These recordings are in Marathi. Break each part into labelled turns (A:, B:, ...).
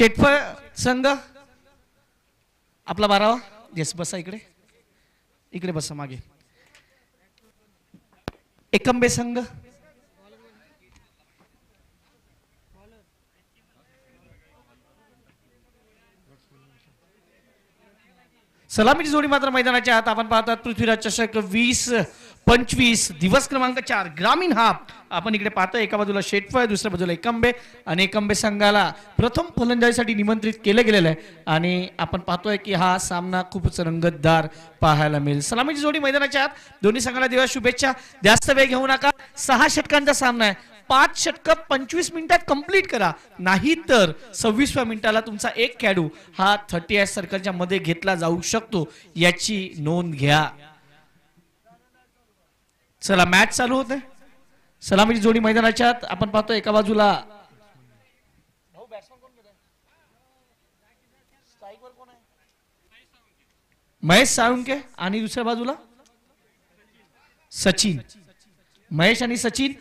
A: शेटफळ संघ आपला 12वा. येस बसा इकडे, इकडे बसा मागे. एकंबे संघ सलामीची जोडी मात्र मैदानाच्या आत आपण पाहतात. पृथ्वीराज चषक 20-25 दिवस क्रमांक 4 ग्रामीण हाफ आपण इकडे पाहतोय. एका बाजूला शेटफळ, दुसऱ्या बाजूला एकंबे आणि एकंबे संघाला प्रथम फलंदाजीसाठी निमंत्रित केलं गेलेलं आहे आणि आपण पाहतोय की हा सामना खूपच रंगतदार पाहायला मिळेल. सलामीची जोडी मैदानाच्या आत. दोन्ही संघाला देवा शुभेच्छा. जास्त वेळ घेऊ नका. 6 षटकांचा सामना आहे. 5 षटक 25 मिनिटात कंप्लीट करा, नाही तर 26व्या मिनिटाला तुमचा एक खेळाडू हा 30 सर्कलच्या मध्ये घेतला जाऊ शकतो, याची नोंद घ्या. चला मॅच चालू होते. सलामीची जोडी मैदानाच्या आत आपण पाहतो. एका बाजूला महेश साळुंके आणि दुसऱ्या बाजूला सचिन. महेश आणि सचिन.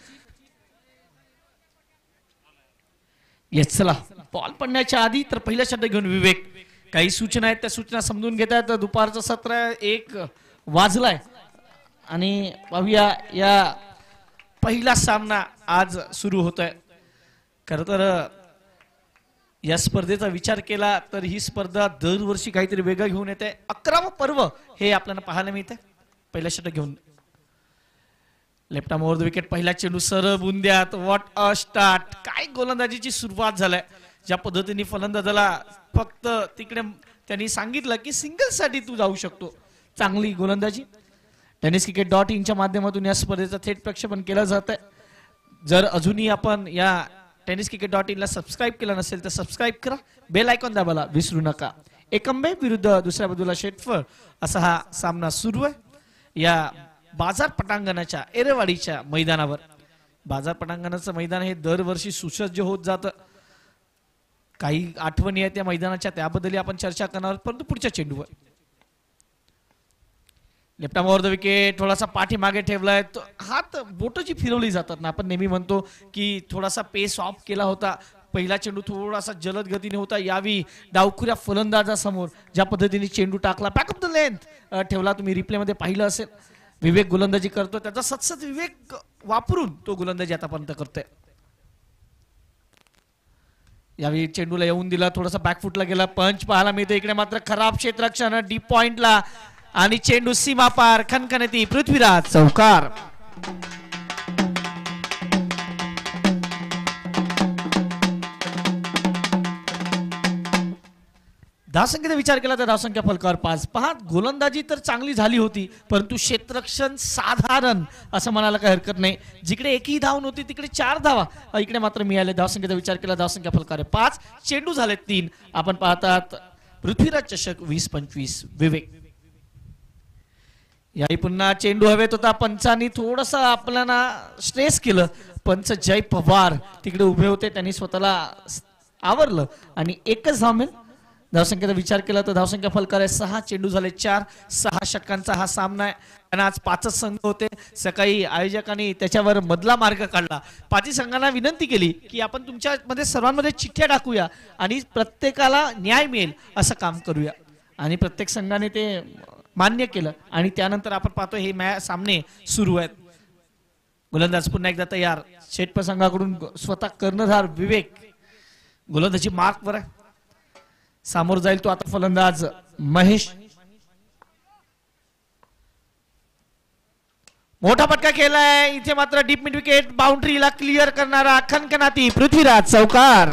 A: येस चला बॉल पडण्याच्या आधी तर पहिला शब्द घेऊन विवेक. काही सूचना आहेत त्या सूचना समजून घेतात. दुपारचं सत्र 1 वाजलाय आणि पाहूया या पहिला सामना आज सुरू होतोय. खरं तर या स्पर्धेचा विचार केला तर ही स्पर्धा दरवर्षी काहीतरी वेगळं घेऊन येते. 11वं पर्व हे आपल्याला पाहायला मिळते. पहिला षटक घेऊन left arm over the wicket. पहिला चेंडू सरळ बुंद्यात. What a start. काय गोलंदाजीची सुरुवात झालाय. ज्या पद्धतीने फलंदाजाला फक्त तिकडे त्यांनी सांगितलं की सिंगल साठी तू जाऊ शकतो. चांगली गोलंदाजी. tenniscricket.in च्या माध्यमातून या स्पर्धेचं थेट प्रक्षेपण केलं जात आहे. जर अजूनही आपण या tenniscricket.in ला सबस्क्राईब केलं नसेल तर सबस्क्राईब करा. बेल आयकॉन दाबायला विसरू नका. एकंबे विरुद्ध दुसऱ्या बाजूला शेटफळ असा हा सामना सुरू आहे या बाजार पटांगणाच्या एरेवाडीच्या मैदानावर. बाजार पटांगणाचं मैदान हे दरवर्षी सुसज्ज होत जातं. काही आठवणी आहेत त्या मैदानाच्या, त्याबद्दल आपण चर्चा करणार, परंतु पुढच्या चेंडूवर left arm over the wicket. थोडासा पाठीमागे ठेवलाय. हात बोटची फिरवली जातात ना. आपण नेहमी म्हणतो की थोडासा पेस ऑफ केला होता. पहिला चेंडू थोडासा जलद गतीने होता. यावी डावखुऱ्या फलंदाजासमोर ज्या पद्धतीने चेंडू टाकला, बॅक ऑफ द लेंथ ठेवला. तुम्ही रिप्ले मध्ये पाहिलं असेल. विवेक गोलंदाजी करतो. त्याचा सतत विवेक वापरून तो गोलंदाजी आतापर्यंत करतोय. यावेळी चेंडूला येऊन दिला. थोडासा बॅकफुटला गेला. पंच पाहायला मिळते. इकडे मात्र खराब क्षेत्ररक्षण डीप पॉइंटला आणि चेंडू सीमा पार. खणखणती पृथ्वीराज चौकार. धावसंख्येचा विचार केला तर धावसंख्या फलकावर 5. पहा गोलंदाजी तर चांगली झाली होती, परंतु क्षेत्ररक्षण साधारण असं म्हणायला काही हरकत नाही. जिकडे एकही धाव नव्हती तिकडे 4 धावा इकडे मात्र मिळाले. धावसंख्येचा विचार केला धावसंख्या फलकावर 5. चेंडू झाले 3. आपण पाहतात पृथ्वीराज चषक 20-25 विवेक. याही पुन्हा चेंडू हवेत होता. पंचांनी थोडस आपल्याला स्ट्रेस केलं. पंच जय पवार तिकडे उभे होते. त्यांनी स्वतःला आवरलं आणि एकच धाव मिळेल. धावसंख्येचा विचार केला तर धावसंख्या फलकार आहे 6. चेंडू झाले 4. 6 षटकांचा हा सामना आहे. आणि आज 5च संघ होते. सकाळी आयोजकांनी त्याच्यावर मधला मार्ग काढला. 5ही संघांना विनंती केली की आपण तुमच्यामध्ये सर्वांमध्ये चिठ्ठ्या टाकूया आणि प्रत्येकाला न्याय मिळेल असं काम करूया. आणि प्रत्येक संघाने ते मान्य केलं आणि त्यानंतर आपण पाहतो हे सामने सुरू आहेत. गोलंदाज पुन्हा एकदा तयार. शेटपळ संघाकडून स्वतः कर्णधार विवेक गोलंदाजी मार्कवर आहे. समोर जाईल तो आता फलंदाज महेश. मोठा फटका केलाय. इथे मात्र डीप मिड विकेट. बाउंड्रीला क्लिअर करणारा खणखणाती पृथ्वीराज चौकार.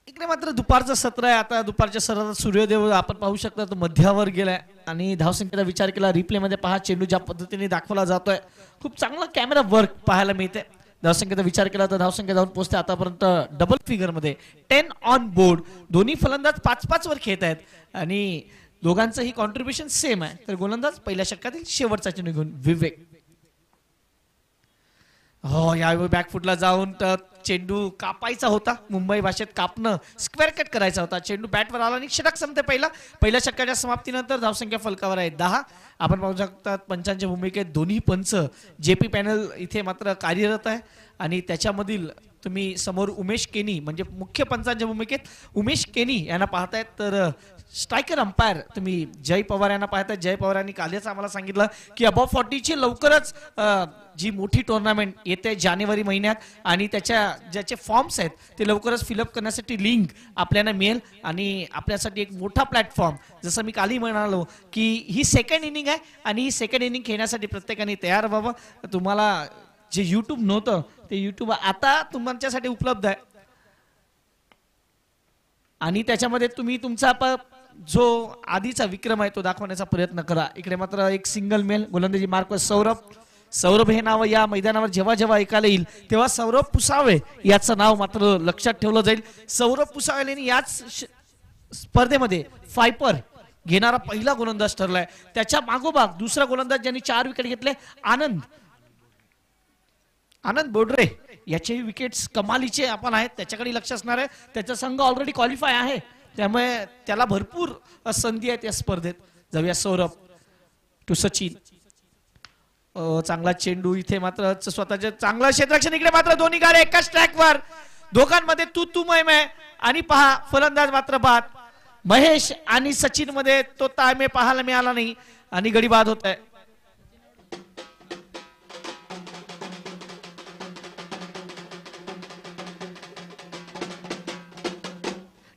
A: इकडे मात्र दुपारचं सत्र आहे. आता दुपारच्या सत्रात सूर्यदेव आपण पाहू शकता तो मध्यावर गेलाय आणि धावसंख्येचा विचार केला. रिप्ले मध्ये पहा चेंडू ज्या पद्धतीने दाखवला जातोय. खूप चांगला कॅमेरा वर्क पाहायला मिळते. धावसंख्येचा विचार केला तर धावसंख्या जाऊन पोहोचते आतापर्यंत डबल फिगर मध्ये. 10 ऑन बोर्ड. दोन्ही फलंदाज 5-5 वर खेळत आहेत आणि दोघांचं ही कॉन्ट्रीब्युशन सेम आहे. तर गोलंदाज पहिल्या षटकातील शेवटचा चेंडू घेऊन विवेक. हो यावेळी बॅकफुटला जाऊन चेंडू कापायचा होता, मुंबई भाषेत कापणं, स्क्वेअर कट करायचा होता. चेंडू बॅटवर आला आणि षटक संपते पहिल्या षटकाच्या समाप्तीनंतर धावसंख्या फलकावर आहे 10. आपण पाहू शकता पंचांच्या भूमिकेत दोन्ही पंच जेपी पॅनल इथे मात्र कार्यरत आहे आणि त्याच्यामधील तुम्ही समोर उमेश केनी म्हणजे मुख्य पंचांच्या भूमिकेत उमेश केनी यांना पाहतायत, तर स्ट्रायकर अंपायर तुम्ही जय पवार यांना पाहताय. जय पवार यांनी कालच आम्हाला सांगितलं की अबॉव 40ची लवकरच जी मोठी टुर्नामेंट येते जानेवारी महिन्यात आणि ज्याचे फॉर्म्स आहेत ते लवकरच फिलअप करण्यासाठी लिंक आपल्याला मिळेल आणि आपल्यासाठी एक मोठा प्लॅटफॉर्म, जसं मी कालही म्हणालो की ही सेकंड इनिंग आहे आणि ही सेकंड इनिंग खेळण्यासाठी प्रत्येकाने तयार व्हावं. तुम्हाला जे यूट्यूब नव्हतं ते यूट्यूब आता तुमच्यासाठी उपलब्ध आहे आणि त्याच्यामध्ये तुम्ही तुमचा जो आधीचा विक्रम आहे तो दाखवण्याचा प्रयत्न करा. इकडे मात्र एक सिंगल मेल गोलंदाजी मार्कवर सौरभ हे नाव या मैदानावर जेव्हा जेव्हा ऐकायला येईल तेव्हा सौरभ पुसावे याचं नाव मात्र लक्षात ठेवलं जाईल. सौरभ पुसावेने याच स्पर्धेमध्ये फायपर घेणारा पहिला गोलंदाज ठरलाय. त्याच्या मागोमाग दुसरा गोलंदाज ज्यांनी 4 विकेट घेतले आनंद बोडरे, याचे विकेट्स कमालीचे आपण आहेत, त्याच्याकडे लक्ष असणार आहे. त्याचा संघ ऑलरेडी क्वालिफाय आहे त्यामुळे त्याला भरपूर संधी आहेत या स्पर्धेत. जाऊया सौरभ टू सचिन, चांगला चेंडू इथे मात्र स्वतःच्या चांगलं क्षेत्ररक्षण. इकडे मात्र दोन्ही गाड्या एकाच ट्रॅकवर, दोघांमध्ये तू मय आणि पहा फलंदाज मात्र बाद. महेश आणि सचिन मध्ये तो ताळमेळ पाहायला मिळाला नाही आणि गडी बाद होत आहे.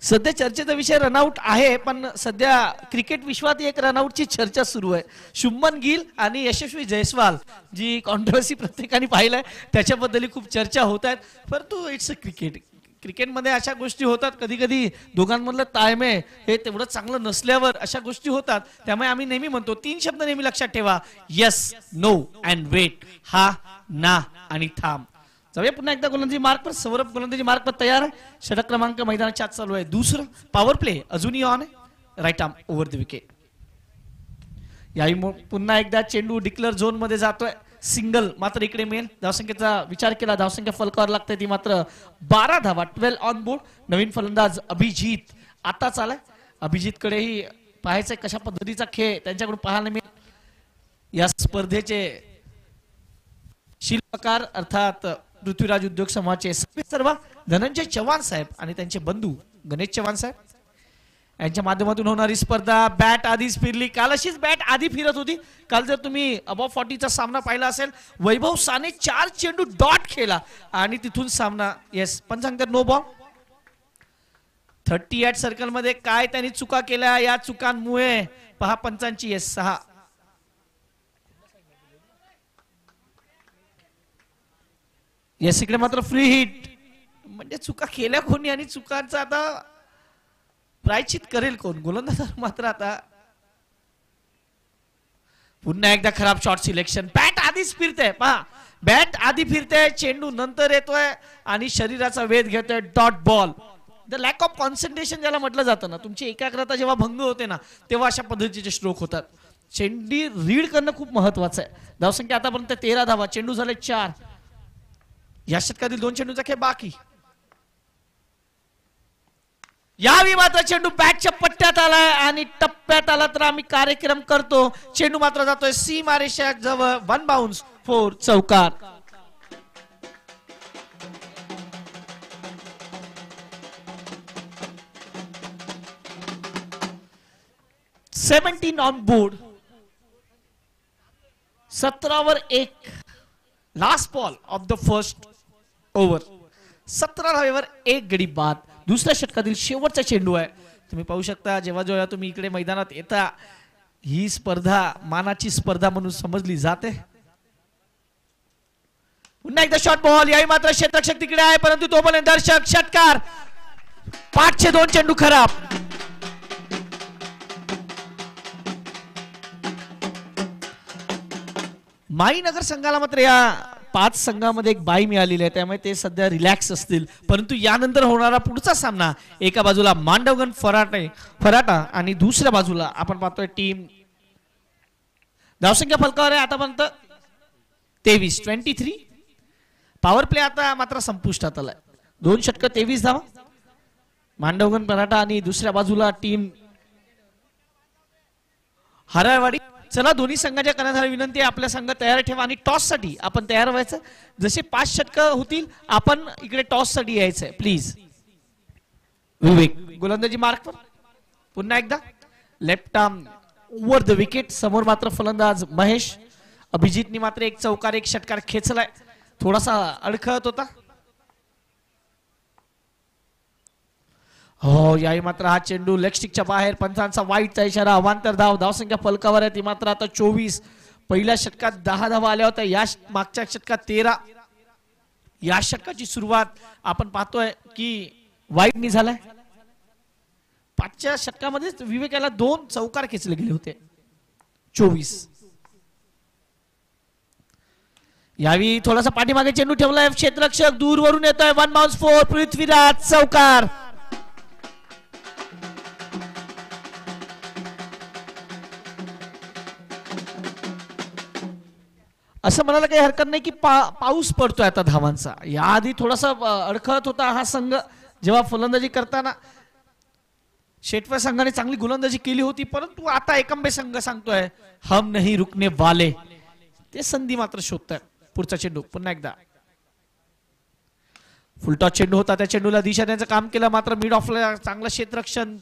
A: सध्या चर्चेचा विषय रनआउट आहे, पण सध्या क्रिकेट विश्वात एक रनआउटची चर्चा सुरू आहे. शुभमन गिल आणि यशस्वी जयस्वाल, जी कॉन्ट्रोवर्सी प्रत्येकाने पाहिलंय त्याच्याबद्दल खूप चर्चा होत आहेत. परंतु इट्स अ क्रिकेटमध्ये अशा गोष्टी होतात, कधी कधी दोघांमधलं ताळमेळ हे तेवढं चांगलं नसल्यावर अशा गोष्टी होतात. त्यामुळे आम्ही नेहमी म्हणतो 3 शब्द नेहमी लक्षात ठेवा, येस, नो अँड वेट. हा, ना आणि थांब. जाऊया पुन्हा एकदा गोलंदाजी मार्कवर. सौरभ गोलंदाजी मार्कवर तयार आहे. षटक क्रमांक मैदानाच्या आत चालू आहे. दुसरं पॉवर प्ले अजूनही ऑन आहे. Right arm over the wicket. याही पुन्हा एकदा चेंडू डिक्लेअर झोन मध्ये जातोय. सिंगल मात्र इकडे मिळेल. धावसंख्येचा विचार केला, धावसंख्या फलकावर लागते ती मात्र 12 धावा, 12 ऑन बोर्ड. नवीन फलंदाज अभिजित आताच आलाय. अभिजित कडेही पाहायचंय कशा पद्धतीचा खेळ त्यांच्याकडून पाहायला मिळेल. या स्पर्धेचे शिल्पकार अर्थात पृथ्वीराज उद्योग समूहाचे सर्व धनंजय चव्हाण साहेब आणि त्यांचे बंधू गणेश चव्हाण साहेब यांच्या माध्यमातून होणारी स्पर्धा. बॅट आधीच फिरली, काल अशीच बॅट आधी फिरत होती. काल जर तुम्ही अबॉव 40चा सामना पाहिला असेल, वैभव साने 4 चेंडू डॉट खेळला आणि तिथून सामना येस पण सांगतात नो बॉल. 38 सर्कल मध्ये काय त्यांनी चुका केल्या, या चुकांमुळे पहा पंचांची येस 6. येस इकडे मात्र फ्री हिट, म्हणजे चुका केल्या कोणी आणि चुकांचा आता प्रायश्चित करेल कोण. गोलंदाज मात्र आता पुन्हा एकदा खराब शॉट सिलेक्शन. बॅट आधीच फिरते, पहा बॅट आधी फिरते, चेंडू नंतर येतोय आणि शरीराचा वेध घेतोय. Dot ball. The lack of concentration ज्याला म्हटलं जातं ना, तुमची एकाग्रता जेव्हा भंग होते ना तेव्हा अशा पद्धतीचे स्ट्रोक होतात. चेंडी रीड करणं खूप महत्वाचं आहे. धावसंख्या आतापर्यंत 13 धावा, चेंडू झाले 4. या षटकातील 2 चेंडूचा खेळ बाकी. यावेळी मात्र चेंडू बॅटच्या पट्ट्यात आलाय आणि टप्प्यात आला तर आम्ही कार्यक्रम करतो. चेंडू मात्र जातोय सीमा रेषा जवळ. 1 बाउन्स 4 चौकार. $17 on board. 17 1. Last ball of the first over. 17 धावेवर 1 गडी बाद. दुसऱ्या षटकातील शेवटचा चेंडू आहे. तुम्ही पाहू शकता जेव्हा जेव्हा तुम्ही इकडे मैदानात येता, ही स्पर्धा मानाची स्पर्धा म्हणून समजली जाते. पुन्हा एकदा शॉर्ट बॉल. याही मात्र क्षेत्ररक्षक तिकडे आहे, परंतु तो पण दर्शक षटकार. 5चे 2 चेंडू खराब. माईनगर संघाला मात्र या 5 संघामध्ये एक बाई मिळालेली आहे, त्यामुळे ते सध्या रिलॅक्स असतील. परंतु यानंतर होणारा पुढचा सामना, एका बाजूला मांडवगण फराटा आणि दुसऱ्या बाजूला आपण पाहतोय टीम. धावसंख्या फलकावर आहे आतापर्यंत 23. पॉवर प्ले आता मात्र संपुष्टात आलाय. 2 षटक 23 धावा. मांडवगण मराठा आणि दुसऱ्या बाजूला टीम हराळवाडी. चला दोन्ही संघाच्या कर्णधार विनंती आहे, आपल्या संघ तयार ठेवा आणि टॉस साठी आपण तयार व्हायचं. जसे 5 षटक होतील आपण इकडे टॉस साठी यायचंय प्लीज. विवेक गोलंदाजी मार्क वर पुन्हा एकदा. Left arm over the wicket. समोर मात्र फलंदाज महेश. अभिजितनी मात्र एक चौकार एक षटकार खेचलाय. थोडासा अडखळत होता. हो याही मात्र हा चेंडू लेग स्टिकच्या बाहेर. पंचांचा वाईटचा इशारा. अवांतर धाव. धावसंख्या फलकावर आहे ती मात्र आता 24. पहिल्या षटकात 10 धावा आल्या होत्या. या मागच्या षटकात 13. या षटकाची सुरुवात आपण पाहतोय की वाईटनी झालाय. 5च्या षटकामध्ये विवेकाला 2 चौकार खेचले गेले होते. 24. यावेळी थोडासा पाठीमागे चेंडू ठेवलाय. क्षेत्ररक्षक दूरवरून येतोय. 1 बाउन्स 4. पृथ्वीराज चौकार. असं म्हणायला काही हरकत नाही की पाऊस पडतोय आता धावांचा. याआधी थोडासा अडखळत होता हा संघ जेव्हा फलंदाजी करताना. शेटवा संघाने चांगली गोलंदाजी केली होती, परंतु आता एकंबे संघ सांगतोय हम नहीं रुकने वाले. ते संधी मात्र शोधताय. पुढचा चेंडू पुन्हा एकदा फुलटॉस चेंडू होता. त्या चेंडूला दिशा देण्याचं काम केलं, मात्र मिड ऑफला चांगलं क्षेत्ररक्षण.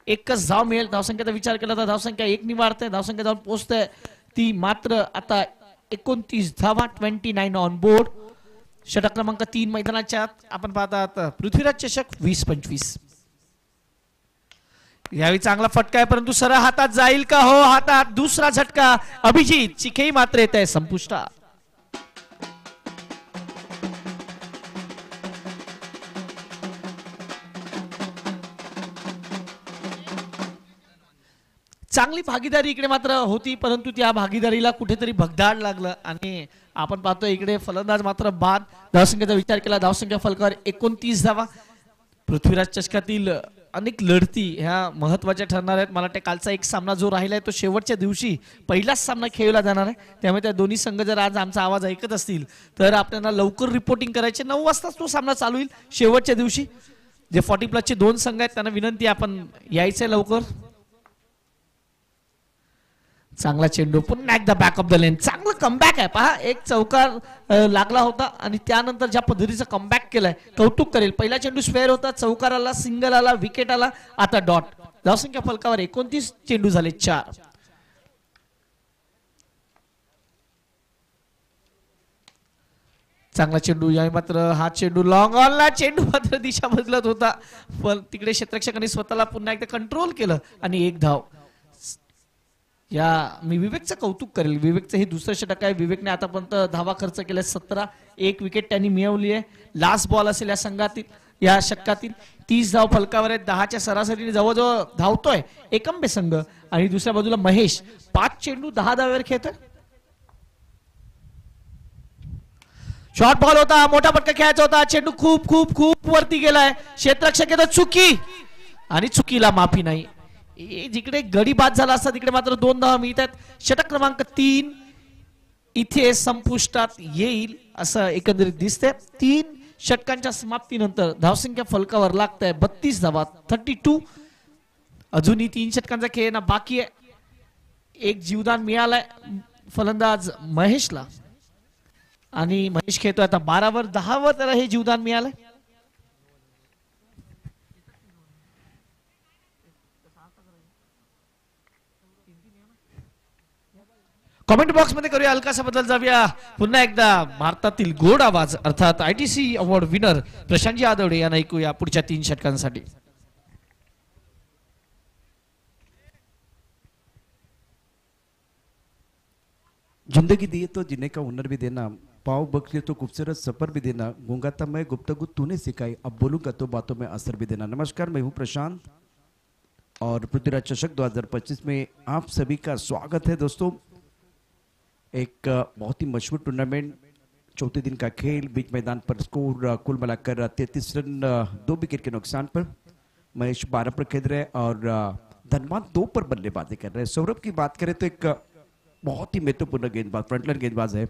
A: एकच धाव मिळेल. धावसंख्येचा विचार केला तर धावसंख्या 1 नि वाढते. धावसंख्या जाऊन पोहोचते ती मात्र आता 29 धावा. 29 ऑन बोर्ड. षटक क्रमांक 3 मैदानाच्या आत. आपण पाहता पृथ्वीराज चषक 20-25. यावेळी चांगला फटका आहे, परंतु सरळ हातात जाईल का? हो हातात. दुसरा झटका. अभिजित चिखेही मात्र येत आहे संपुष्टात. चांगली भागीदारी इकडे मात्र होती, परंतु त्या भागीदारीला कुठेतरी भगदाड लागलं आणि आपण पाहतो इकडे फलंदाज मात्र बाद. धावसंख्येचा विचार केला. धावसंख्या फलकावर 29 धावा. पृथ्वीराज चषकातील अनेक लढती ह्या महत्वाच्या ठरणार आहेत. मला वाटतं कालचा एक सामना जो राहिलाय तो शेवटच्या दिवशी पहिलाच सामना खेळला जाणार आहे. त्यामुळे त्या दोन्ही संघ जर आज आमचा आवाज ऐकत असतील तर आपल्याला लवकर रिपोर्टिंग करायचे. 9 वाजताच तो सामना चालू होईल शेवटच्या दिवशी. जे 40+ 2 संघ आहेत त्यांना विनंती आपण यायचंय लवकर. चांगला चेंडू पुन्हा एकदा बॅक ऑफ द लेन. चांगलं कमबॅक आहे पहा. एक चौकार लागला होता आणि त्यानंतर ज्या पद्धतीचा कमबॅक केलाय कौतुक करेल. पहिला चेंडू स्क्वेअर होता, चौकार आला, सिंगल आला, विकेट आला, आता डॉट. धावसंख्या फलकावर 29. चेंडू झाले 4. चांगला चेंडू. या मात्र हा चेंडू लॉंग ऑनला. चेंडू मात्र दिशा बदलत होता, पण तिकडे क्षेत्ररक्षकांनी स्वतःला पुन्हा एकदा कंट्रोल केलं आणि 1 धाव. या मी विवेकचं कौतुक करेल. विवेकचं हे दुसरं षटक आहे. विवेकने आतापर्यंत धावा खर्च केल्या 17. 1 विकेट त्यांनी मिळवली आहे. लास्ट बॉल असेल या संघातील या षटकातील. 30 धाव फलकावर आहेत. 10च्या सरासरीने जवळजवळ धावतोय एकंबे संघ. आणि दुसऱ्या बाजूला महेश 5 चेंडू 10 धावेवर खेळतोय. शॉर्ट बॉल होता, मोठा फटका खेळायचा होता. चेंडू खूप खूप खूप वरती गेलाय. क्षेत्ररक्षक येतो चुकी आणि चुकीला माफी नाही. जिकडे गडी बाद झाला असता तिकडे मात्र 2 धावा मिळतात. षटक क्रमांक 3 इथे संपुष्टात येईल असं एकंदरीत दिसतंय. 3 षटकांच्या समाप्तीनंतर धावसंख्या फलकावर लागतंय 32 धावा. 32. अजूनही 3 षटकांचा खेळ ना बाकी आहे. एक जीवदान मिळालाय फलंदाज महेशला आणि महेश खेळतोय आता 12 वर. 10 वर त्याला हे जीवदान मिळालंय. कमेंट बॉक्स मध्ये करूया हलकासा बदल. जाऊया पुन्हा एकदा भारतातील गोड आवाज अर्थात ITC अवॉर्ड विनर प्रशांतजी आदवडे यांना ऐकूया पुढच्या 3 षटकांसाठी.
B: जिंदगी दी तो जीने का हुनर भी देना, पाव बख्शे तो खूबसूरत सफर भी देना, गूंगा मैं गुफ्तगू तूने सिखाई, अब बोलूंगा तो बातों में असर भी देना. नमस्कार, मैं हूं प्रशांत और पृथ्वीराज चषक 2025 में आप सभी का स्वागत है. दोस्तों, एक बहुत ही मशहूर टूर्नामेंट, चौथे दिन का खेल, बीच मैदान पर स्कोर कुल मिलाकर 33 रन 2 विकेट के नुकसान पर. महेश 12 पर खेल रहे और धनबाद 2 पर बल्लेबाजी कर रहे हैं. सौरभ की बात करें तो एक बहुत ही महत्वपूर्ण गेंदबाज, फ्रंटलाइन गेंदबाज है.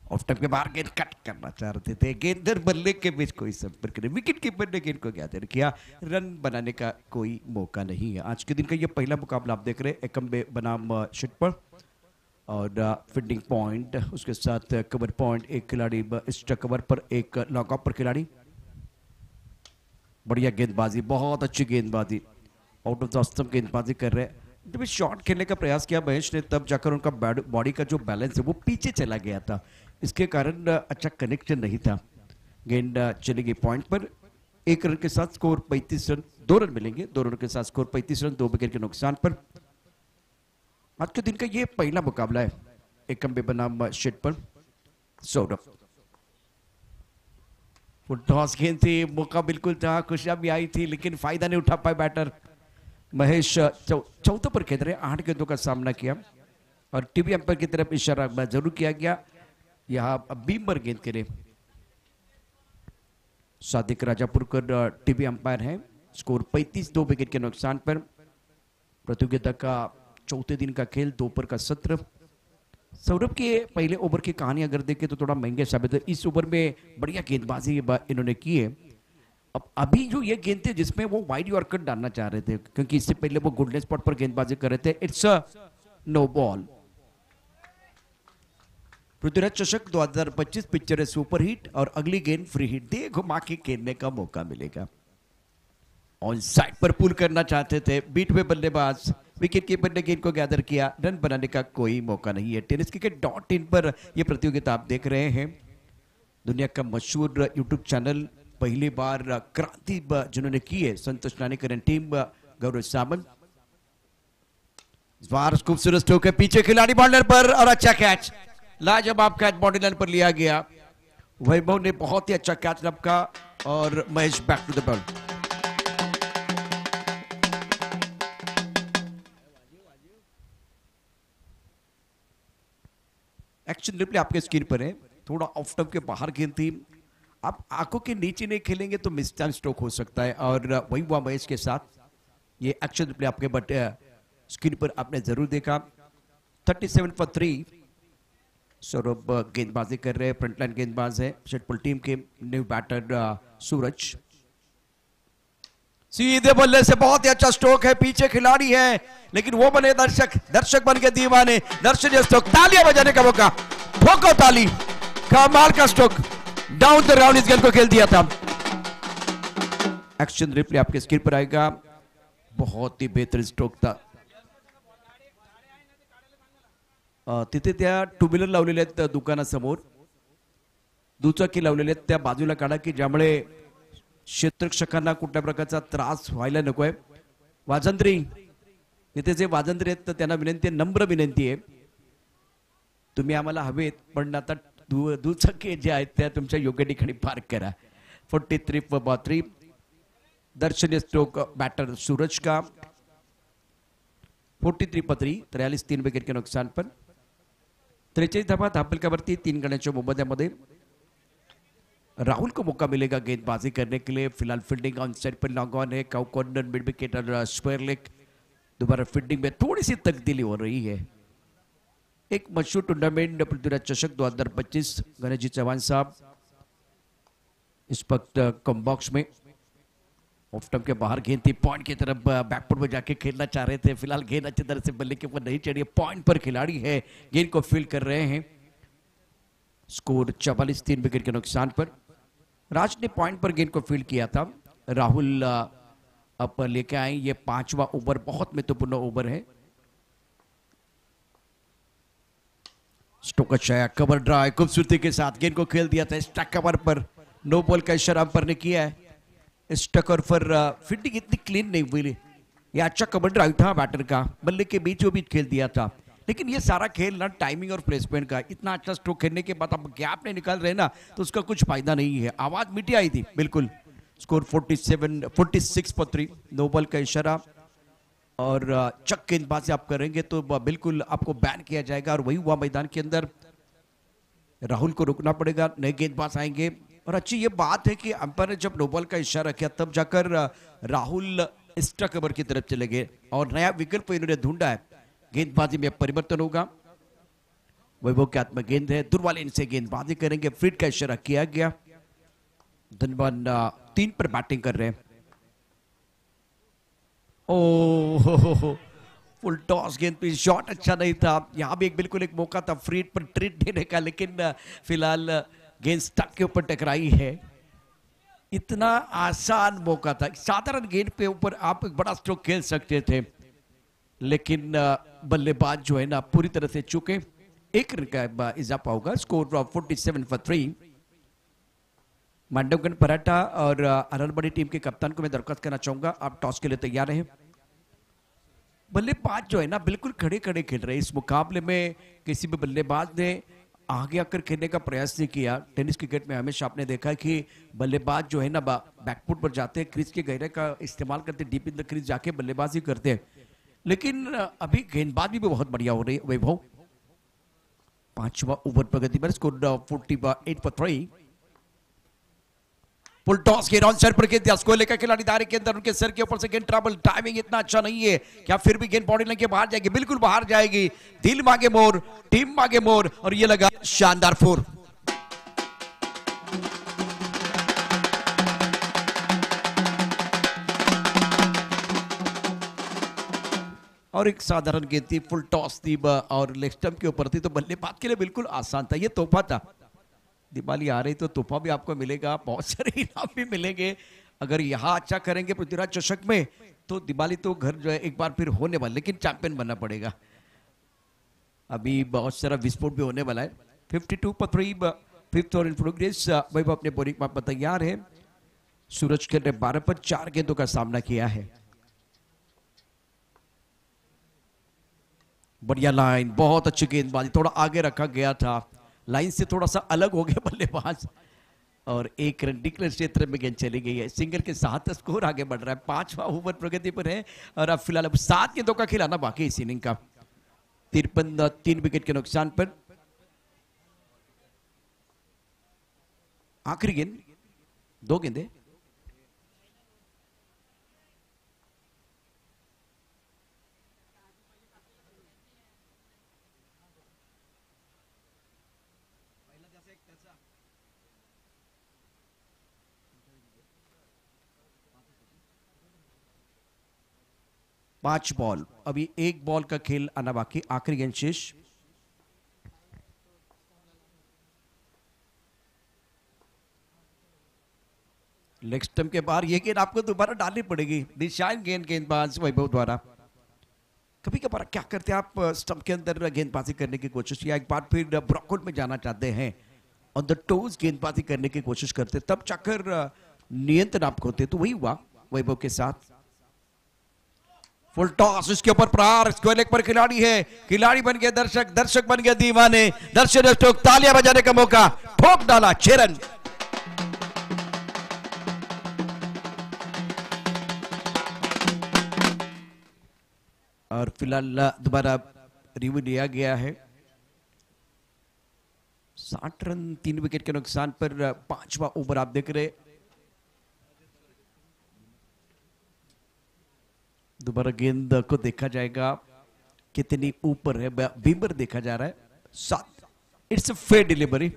B: ऑफ टाइम के बाहर गेंद कट करना चाह रहे थे, गेंदर बल्ले के बीच कोई संपर्क नहीं, विकेट कीपर ने गेंद को ज्ञात किया, रन बनाने का कोई मौका नहीं है। आज के दिन का ये पहला मुकाबला आप देख रहे हैं एकम्बे बनाम शिट पर, और फील्डिंग पॉइंट उसके साथ कवर पॉइंट, एक खिलाड़ी एक्स्ट्रा कवर पर, एक लॉकअप पर खिलाड़ी। बढ़िया गेंदबाजी, बहुत अच्छी गेंदबाजी, आउट ऑफ द स्टंप गेंदबाजी कर रहे हैं। जब शॉट खेलने का प्रयास किया महेश ने, तब जाकर उनका बॉडी का जो बैलेंस है वो पीछे चला गया था, इसके कारण अच्छा कनेक्शन नहीं था। गेंद चली गई पॉइंट पर, एक रन के साथ स्कोर 35 रन, 2 रन मिलेंगे, 2 रन के साथ स्कोर 35 रन, 2 विकेट के नुकसान पर। आज के दिन का ये पहला मुकाबला है एकम्बे बनाम शिट पर। सौरभ फुल टॉस गेंद थी, मौका बिल्कुल था, खुशियां भी आई थी, लेकिन फायदा नहीं उठा पाए बैटर महेश। चौथे पर खेल रहे 8 गेंदों का सामना किया, और टीवी अंपायर की तरफ इशारा जरूर किया गया, यहाँ बीमर गेंद के लिए। सादिक राजापुरकर टीवी अंपायर है। स्कोर 35, 2 विकेट के नुकसान पर। प्रतियोगिता का चौथे दिन का खेल, दोपहर का सत्र। सौरभ के पहले ओवर की कहानी अगर देखें तो थोड़ा महंगे साबित है। इस ओवर में बढ़िया गेंदबाजी इन्होंने की है। अब अभी जो ये गेंद थे जिसमें वो वाइड यॉर्कर डालना चाह रहे थे, क्योंकि इससे पहले वो गोल्डन स्पॉट पर गेंदबाजी कर रहे थे। It's a no ball. Prithviraj चषक 2025 पिक्चर है सुपर हिट, और अगली गेंद फ्री हिट दे घुमा के खेलने का मौका मिलेगा। ऑन साइड पर पुल करना चाहते थे बीट में बल्लेबाज, विकेट कीपर ने गेंद को गैदर किया, रन बनाने का कोई मौका नहीं है। टेनिस क्रिकेट.in पर यह प्रतियोगिता आप देख रहे हैं। दुनिया का मशहूर यूट्यूब चैनल, पहली बार क्रांति जिन्होंने की है, संतोष नानीकरण टीम, गौरव सामंत। खूबसूरत स्ट्रोक है, पीछे खिलाड़ी बॉर्डर पर, और अच्छा कैच, लाजवाब कैच बॉडी लाइन पर लिया गया। वैभव ने बहुत ही अच्छा कैच रखा, और Mahesh back to the ball. Action replay आपके स्क्रीन पर है। थोड़ा ऑफ स्टंप के बाहर गेंद थी, आप आंखों के नीचे नहीं खेलेंगे तो मिस टाइम स्ट्रोक हो सकता है, और वही हुआ महेश के साथ। ये एक्शन रिप्ले आपके स्क्रीन पर आपने जरूर देखा। 37 for 3 सौरभ गेंदबाजी कर रहे हैं, फ्रंटलाइन गेंदबाज है शेटपुल टीम के। न्यू बैटर सूरज, सीधे बल्ले से बहुत ही अच्छा स्ट्रोक है, पीछे खिलाड़ी है, लेकिन वो बने दर्शक बन के दीवाने। दर्शक स्ट्रोक, तालियां बजाने का मौका, ठोको ताली, कमाल का स्ट्रोक, डाउन द राउंड इस गेंद को खेल दिया था। एक्शन रिप्ले आपके स्क्रीन पर आएगा, बहुत ही बेहतरीन स्ट्रोक था। तिथे त्या टू व्हीलर लावलेले आहेत दुकानासमोर, दुचाकी लावलेले आहेत, त्या बाजूला काढा की ज्यामुळे क्षेत्ररक्षकांना कुठल्या प्रकारचा त्रास व्हायला नकोय। वाजंत्री, तिथे जे वाजंत्री आहेत तर त्यांना विनंती आहे, नम्र विनंती आहे, तुम्ही आम्हाला हवेत, पण आता दुचाकी जे आहेत त्या तुमच्या योग्य ठिकाणी पार्क करा। 43 for 3 दर्शनीय स्ट्रोक बैटर सूरज का। 43 for 3, 43 3 विकेट के नुकसान पर। 43 धावा धापलकावरती 3 गण्याच्या मोबदल्यामध्ये राहुल को मौका मिलेगा गेंदबाजी करने के लिए। फिलहाल fielding on side per long on है, काउ कॉर्नर, मिड विकेट और स्क्वायर लेग। दोबारा फील्डिंग में थोड़ी सी तब्दीली हो रही है। एक मशहूर टूर्नामेंट पृथ्वीराज चषक 2025, गणेश जी चौहान साहब इस वक्त कम बॉक्स में। ऑफ स्टंप के बाहर गेंद थी, पॉइंट की तरफ बैकफुट में जाके खेलना चाह रहे थे। फिलहाल गेंद अच्छी तरह से बल्ले के ऊपर नहीं चढ़ी, पॉइंट पर खिलाड़ी है, गेंद को फील्ड कर रहे हैं। स्कोर 44 3 विकेट के नुकसान पर। राज ने पॉइंट पर गेंद को फील्ड किया था, राहुल अब लेके आए। ये 5वां ओवर बहुत महत्वपूर्ण ओवर है। स्टोक अच्छा, कवर ड्राइव खूबसूरती के साथ गेंद को खेल दिया था स्टक कवर पर। नो बॉल का इशारा अंपायर ने किया है। स्टक कवर पर फील्डिंग इतनी क्लीन नहीं हुई, ये अच्छा कवर ड्राइव था बैटर का, बल्ले के बीचों बीच खेल दिया था। लेकिन ये सारा खेल ना टाइमिंग और प्लेसमेंट का, इतना अच्छा स्ट्रोक खेलने के बाद आप गैप नहीं निकाल रहे ना तो उसका कुछ फायदा नहीं है। आवाज मिटी आई थी बिल्कुल। स्कोर 46 for 3, नो बॉल का इशारा, और चक गेंदबाजी आप करेंगे तो बिल्कुल आपको बैन किया जाएगा। और वही हुआ मैदान के अंदर, राहुल को रुकना पड़ेगा, नए गेंदबाज आएंगे। और अच्छी ये बात है कि अंपायर ने जब नो बॉल का इशारा किया तब जाकर राहुल एक्स्ट्रा कवर की तरफ चले गए और नया विकल्प इन्होंने ढूंढा है। गेंदबाजी में परिवर्तन होगा। वैभव के हाथ में गेंद है, दूर वाले इनसे गेंदबाजी करेंगे, फ्रीड का इशारा किया गया। धनबाद 3 पर बैटिंग कर रहे हैं। ओ फुल टॉस गेंद पे शॉट अच्छा नहीं था, यहां भी बिल्कुल एक मौका था फ्रीड पर ट्रीट देने का, लेकिन फिलहाल गेंद स्टंप के ऊपर टकराई है। इतना आसान मौका था, साधारण गेंद पे ऊपर आप एक बड़ा स्ट्रोक खेल सकते थे, लेकिन बल्लेबाज जो है ना पूरी तरह से चूके। 1 रन का इजाफा होगा, स्कोर 47 फॉर 3। मांडवगढ़ पराठा और अरलबड़ी टीम के कप्तान को मैं दरख्वास्त करना चाहूंगा, आप टॉस के लिए तैयार हैं। बल्लेबाज जो है ना बिल्कुल खड़े खड़े खेल रहे हैं। इस मुकाबले में किसी भी बल्लेबाज ने आगे आकर खेलने का प्रयास नहीं किया। टेनिस क्रिकेट में हमेशा आपने देखा है कि बल्लेबाज जो है ना बैकफुट पर जाते हैं, क्रीज के गहरे का इस्तेमाल करते, डीप इन द क्रीज जाके बल्लेबाजी करते हैं। लेकिन अभी गेंदबाजी भी बहुत बढ़िया हो रही है। वैभव 5वां ओवर प्रगति पर, स्कोर 48 फॉर 3। फुल टॉस के राउंड सर पर गेंद दिया, स्कोर लेकर खिलाड़ी दायरे के अंदर, उनके सर के ऊपर से गेंद ट्रबल, टाइमिंग इतना अच्छा नहीं है, क्या फिर भी गेंद बॉडी लाइन के बाहर जाएगी? बिल्कुल बाहर जाएगी। दिल मांगे मोर, टीम मांगे मोर, और ये लगा शानदार 4। और एक साधारण गेंद थी, फुल टॉस थी और लेग स्टंप के ऊपर थी, तो बल्लेबाज के लिए बिल्कुल आसान था। ये तोहफा था, दिवाली आ रही तो तोहफा भी आपको मिलेगा, बहुत सारे इनाम भी मिलेंगे। अगर यहाँ अच्छा करेंगे पृथ्वीराज चषक में तो दिवाली तो घर जो है एक बार फिर होने वाला, लेकिन चैंपियन बनना पड़ेगा। अभी बहुत सारा विस्फोट भी होने वाला है। 52 पर 3, 5th ओवर इन प्रोग्रेस। वैभव अपने बॉलिंग पर तैयार है। सूरज के 12 पर 4 गेंदों का सामना किया है। बढ़िया लाइन, बहुत अच्छी गेंदबाजी, थोड़ा आगे रखा गया था, लाइन से थोड़ा सा अलग हो गया बल्लेबाज, और 1 रन डिक्लेयर क्षेत्र में गेंद चली गई है। सिंगल के साथ स्कोर आगे बढ़ रहा है। 5वां ओवर प्रगति पर है और अब फिलहाल 7 गेंदों का खिलाना बाकी इस इनिंग का। 53 3 विकेट के नुकसान पर आखिरी गेंद, 2 गेंदे। पांच बॉल, अभी 1 बॉल का खेल आना बाकी, आखिरी गेंद शेष। लेग स्टंप के बाहर ये गेंद आपको दोबारा डालनी पड़ेगी। निशान गेंदबाज वैभव द्वारा। कभी कभार क्या करते हैं आप, स्टंप के अंदर गेंदबाजी करने की कोशिश, या एक बार फिर ब्रॉकआउट में जाना चाहते हैं, ऑन द टोज गेंदबाजी करने की कोशिश करते, तब जाकर नियंत्रण आपको होते। तो वही हुआ वैभव के साथ। फुल टॉस, इसके ऊपर प्रहार, स्क्वायर लेग पर खिलाड़ी है, खिलाड़ी बन गए दर्शक, दर्शक बन गए दीवाने, दर्शक तालियां बजाने का मौका, ठोक डाला 6 रन। और फिलहाल दोबारा रिव्यू लिया गया है। 60 रन 3 विकेट के नुकसान पर 5वां ओवर आप देख रहे। दोबारा गेंद को देखा जाएगा कितनी ऊपर है, बीमर देखा जा रहा है 7। It's a fair delivery.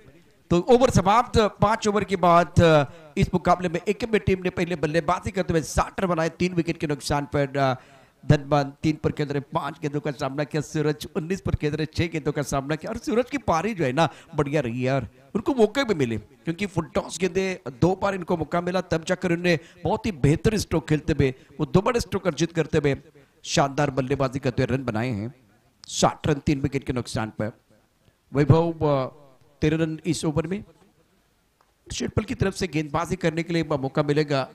B: तो ओवर समाप्त। 5 ओवर के बाद इस मुकाबले में एक टीम ने पहले बल्लेबाजी करते हुए 60 रन बनाए 3 विकेट के नुकसान पर। धनबाद 3 पर केंद्र 5 गेंदों का सामना किया, सूरज 19 पर केंद्र 6 गेंदों का सामना किया। और सूरज की पारी जो है ना बढ़िया रही है, और उनको मौके भी मिले, क्योंकि फुल टॉस गेंदे 2 बार इनको मौका मिला, तब जाकर उन्हें बहुत ही बेहतर स्ट्रोक खेलते हुए, वो 2 बड़े स्ट्रोक अर्जित करते हुए शानदार बल्लेबाजी करते हुए रन बनाए हैं। 60 रन 3 विकेट के नुकसान पर। वैभव 13 रन इस ओवर में। शेटपल की तरफ से गेंदबाजी करने के लिए मौका मिलेगा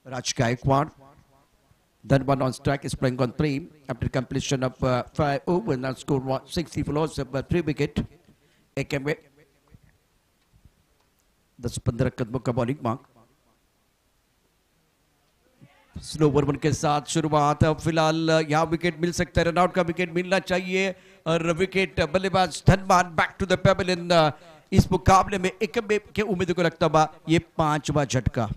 B: राज Gaekwad. Dhanbad on strike is playing on 3 after completion of 5 overs. Now score 60 for loss of 3 wicket. एक में 10-15 कदमों का बॉलिंग मार्क। स्लो ओवर के साथ शुरुआत। अब फिलहाल यहाँ विकेट मिल सकता है, रनआउट का विकेट मिलना चाहिए, और विकेट बल्लेबाज Dhanbad back to the pavilion. इस मुकाबले में एक के उम्मीद को रखता हुआ ये 5वां झटका।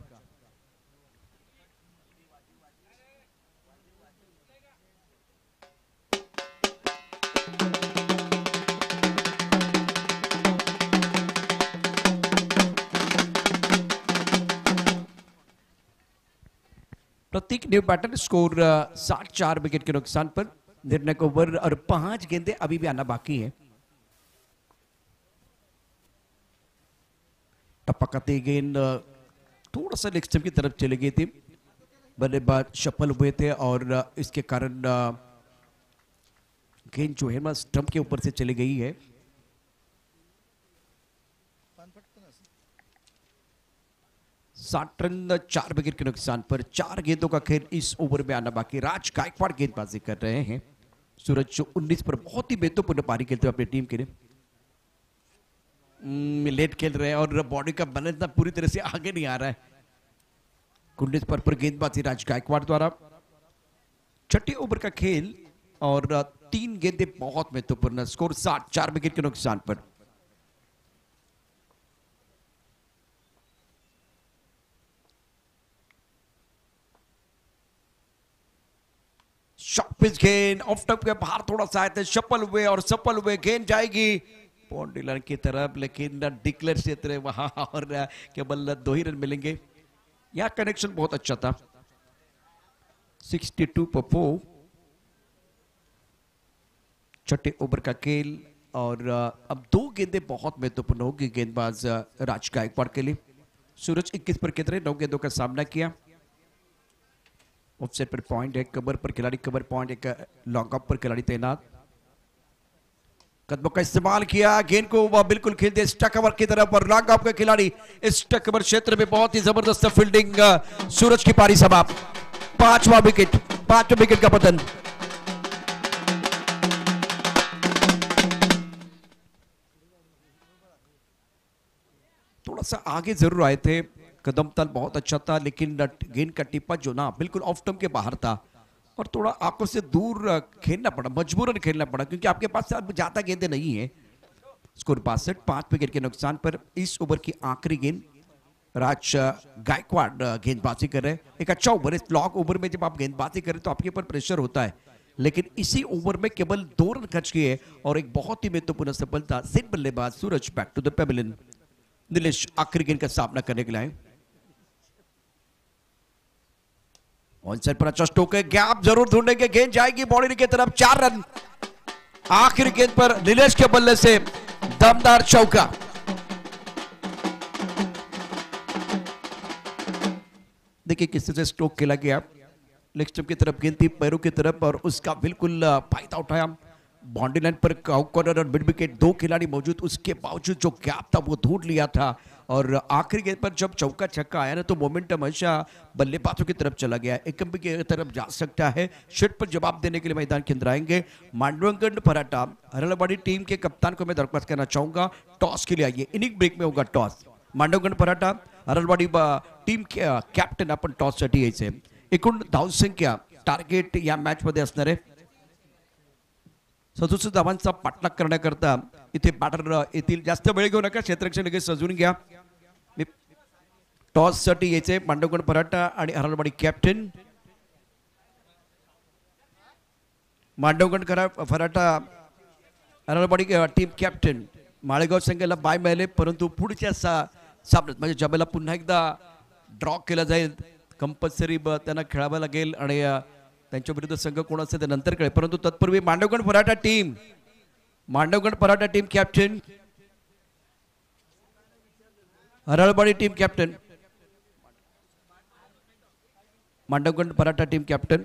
B: प्रतीक न्यू बैटर स्कोर 64 विकेट के नुकसान पर। निर्णायक ओवर और 5 गेंदें अभी भी आना बाकी है। टपकाते गेंद थोड़ा सा लेग स्टंप की तरफ चली गई थी, बल्लेबाज सफल हुए थे और इसके कारण गेंद जो है स्टंप के ऊपर से चली गई है। साठ रन 4 विकेट के नुकसान पर 4 गेंदों का खेल इस ओवर में आना बाकी। राज गायकवाड़ गेंदबाजी कर रहे हैं। सूरज जो 19 पर बहुत ही महत्वपूर्ण पारी खेलते हुए अपनी टीम के लिए लेट खेल रहे हैं और बॉडी का बैलेंस ना पूरी तरह से आगे नहीं आ रहा है। 19 पर गेंदबाजी राज गायकवाड़ द्वारा। छठे ओवर का खेल और 3 गेंदें बहुत महत्वपूर्ण। स्कोर 60, 4 विकेट के नुकसान पर। शॉर्ट पिच गेंद ऑफ टॉप के बाहर थोड़ा सा आए थे, सफल हुए गेंद जाएगी बाउंड्री लाइन की तरफ, लेकिन डिक्लेयर क्षेत्र है वहां और केवल 2 ही रन मिलेंगे। यह कनेक्शन बहुत अच्छा था। 62 पर 4। छठे ओवर का खेल और अब 2 गेंदें बहुत महत्वपूर्ण होगी गेंदबाज राज गायकवाड़ के लिए। सूरज 21 पर कितने 9 गेंदों का सामना किया। ऑफसेट पर पॉइंट है, कवर पर खिलाड़ी, कवर पॉइंट, एक लॉन्ग ऑफ पर खिलाड़ी तैनात। कदमों का इस्तेमाल किया, गेंद को वह बिल्कुल खेलते स्टक कवर की तरफ और लॉन्ग ऑफ का खिलाड़ी इस स्टक कवर क्षेत्र में बहुत ही जबरदस्त फील्डिंग। सूरज की पारी समाप्त। 5वां विकेट, 5वें विकेट का पतन। थोड़ा सा आगे जरूर आए थे, कदम ताल बहुत अच्छा था, लेकिन गेंद का टिप्पा जो ना बिल्कुल ऑफ स्टंप के बाहर था और थोड़ा आंखों से दूर खेलना पड़ा, मजबूरन खेलना पड़ा क्योंकि आपके पास ज्यादा गेंदें नहीं है। स्कोर 62, 5 विकेट के नुकसान पर। इस ओवर की आखिरी गेंद राज गायकवाड़ गेंदबाजी कर रहे हैं। एक अच्छा ओवर है। लॉन्ग ओवर में जब आप गेंदबाजी करें तो आपके ऊपर प्रेशर होता है, लेकिन इसी ओवर में केवल 2 रन खर्च किए और एक बहुत ही महत्वपूर्ण सफलता। सिंध बल्लेबाज Suraj back to the pavilion. Nilesh आखिरी गेंद का सामना करने के लिए ऑन साइड पर अच्छा स्ट्रोक है, गैप जरूर ढूंढेंगे, गेंद जाएगी बाउंड्री की तरफ। 4 रन। आखिरी गेंद पर नीलेश के बल्ले से दमदार चौका। देखिए किस तरह से स्ट्रोक खेला गया। लेग स्टंप की तरफ गेंद थी, पैरों की तरफ, और उसका बिल्कुल फायदा उठाया। बाउंड्री लाइन पर कॉर्नर और मिड विकेट 2 खिलाड़ी मौजूद, उसके बावजूद जो गैप था वो ढूंढ लिया था और आखिरी गेंद पर जब चौका छक्का आया ना तो मोमेंटम हमेशा बल्लेबाजों की तरफ चला गया। एकम्बी की तरफ जा सकता है। शिट पर जवाब देने के लिए मैदान के अंदर आएंगे मांडवगढ़ पराठा। हरलवाड़ी टीम के कप्तान को मैं दरख्वास्त करना चाहूंगा टॉस के लिए आइए। इनिंग ब्रेक में होगा toss. Mandavgarh Paratha Harlawadi team captain आपण टॉस साठी यायचे। एकूण धावसंख्या टार्गेट या मॅच मध्ये असणार आहे। 67 धावांचा पाठलाग करण्याकरता इथे बॅटर येतील। जास्त वेळ घेऊ नका, क्षेत्ररक्षण लगेच सजवून घ्या। टॉस साठी यायचे मांडवगढ़ पराठा आणि Harlawadi captain. Mandavgarh Paratha Harlawadi team captain. Malegaon संघाला बाय मिळाले, परंतु पुढच्या सामन्यात म्हणजे ज्यावेळेला पुन्हा एकदा ड्रॉ केला जाईल कंपल्सरी त्यांना खेळावं लागेल आणि त्यांच्या विरुद्ध संघ कोण असेल ते नंतर कळेल। परंतु तत्पूर्वी Mandavgarh Paratha team captain, Harlawadi team captain, Mandavgarh Paratha team captain.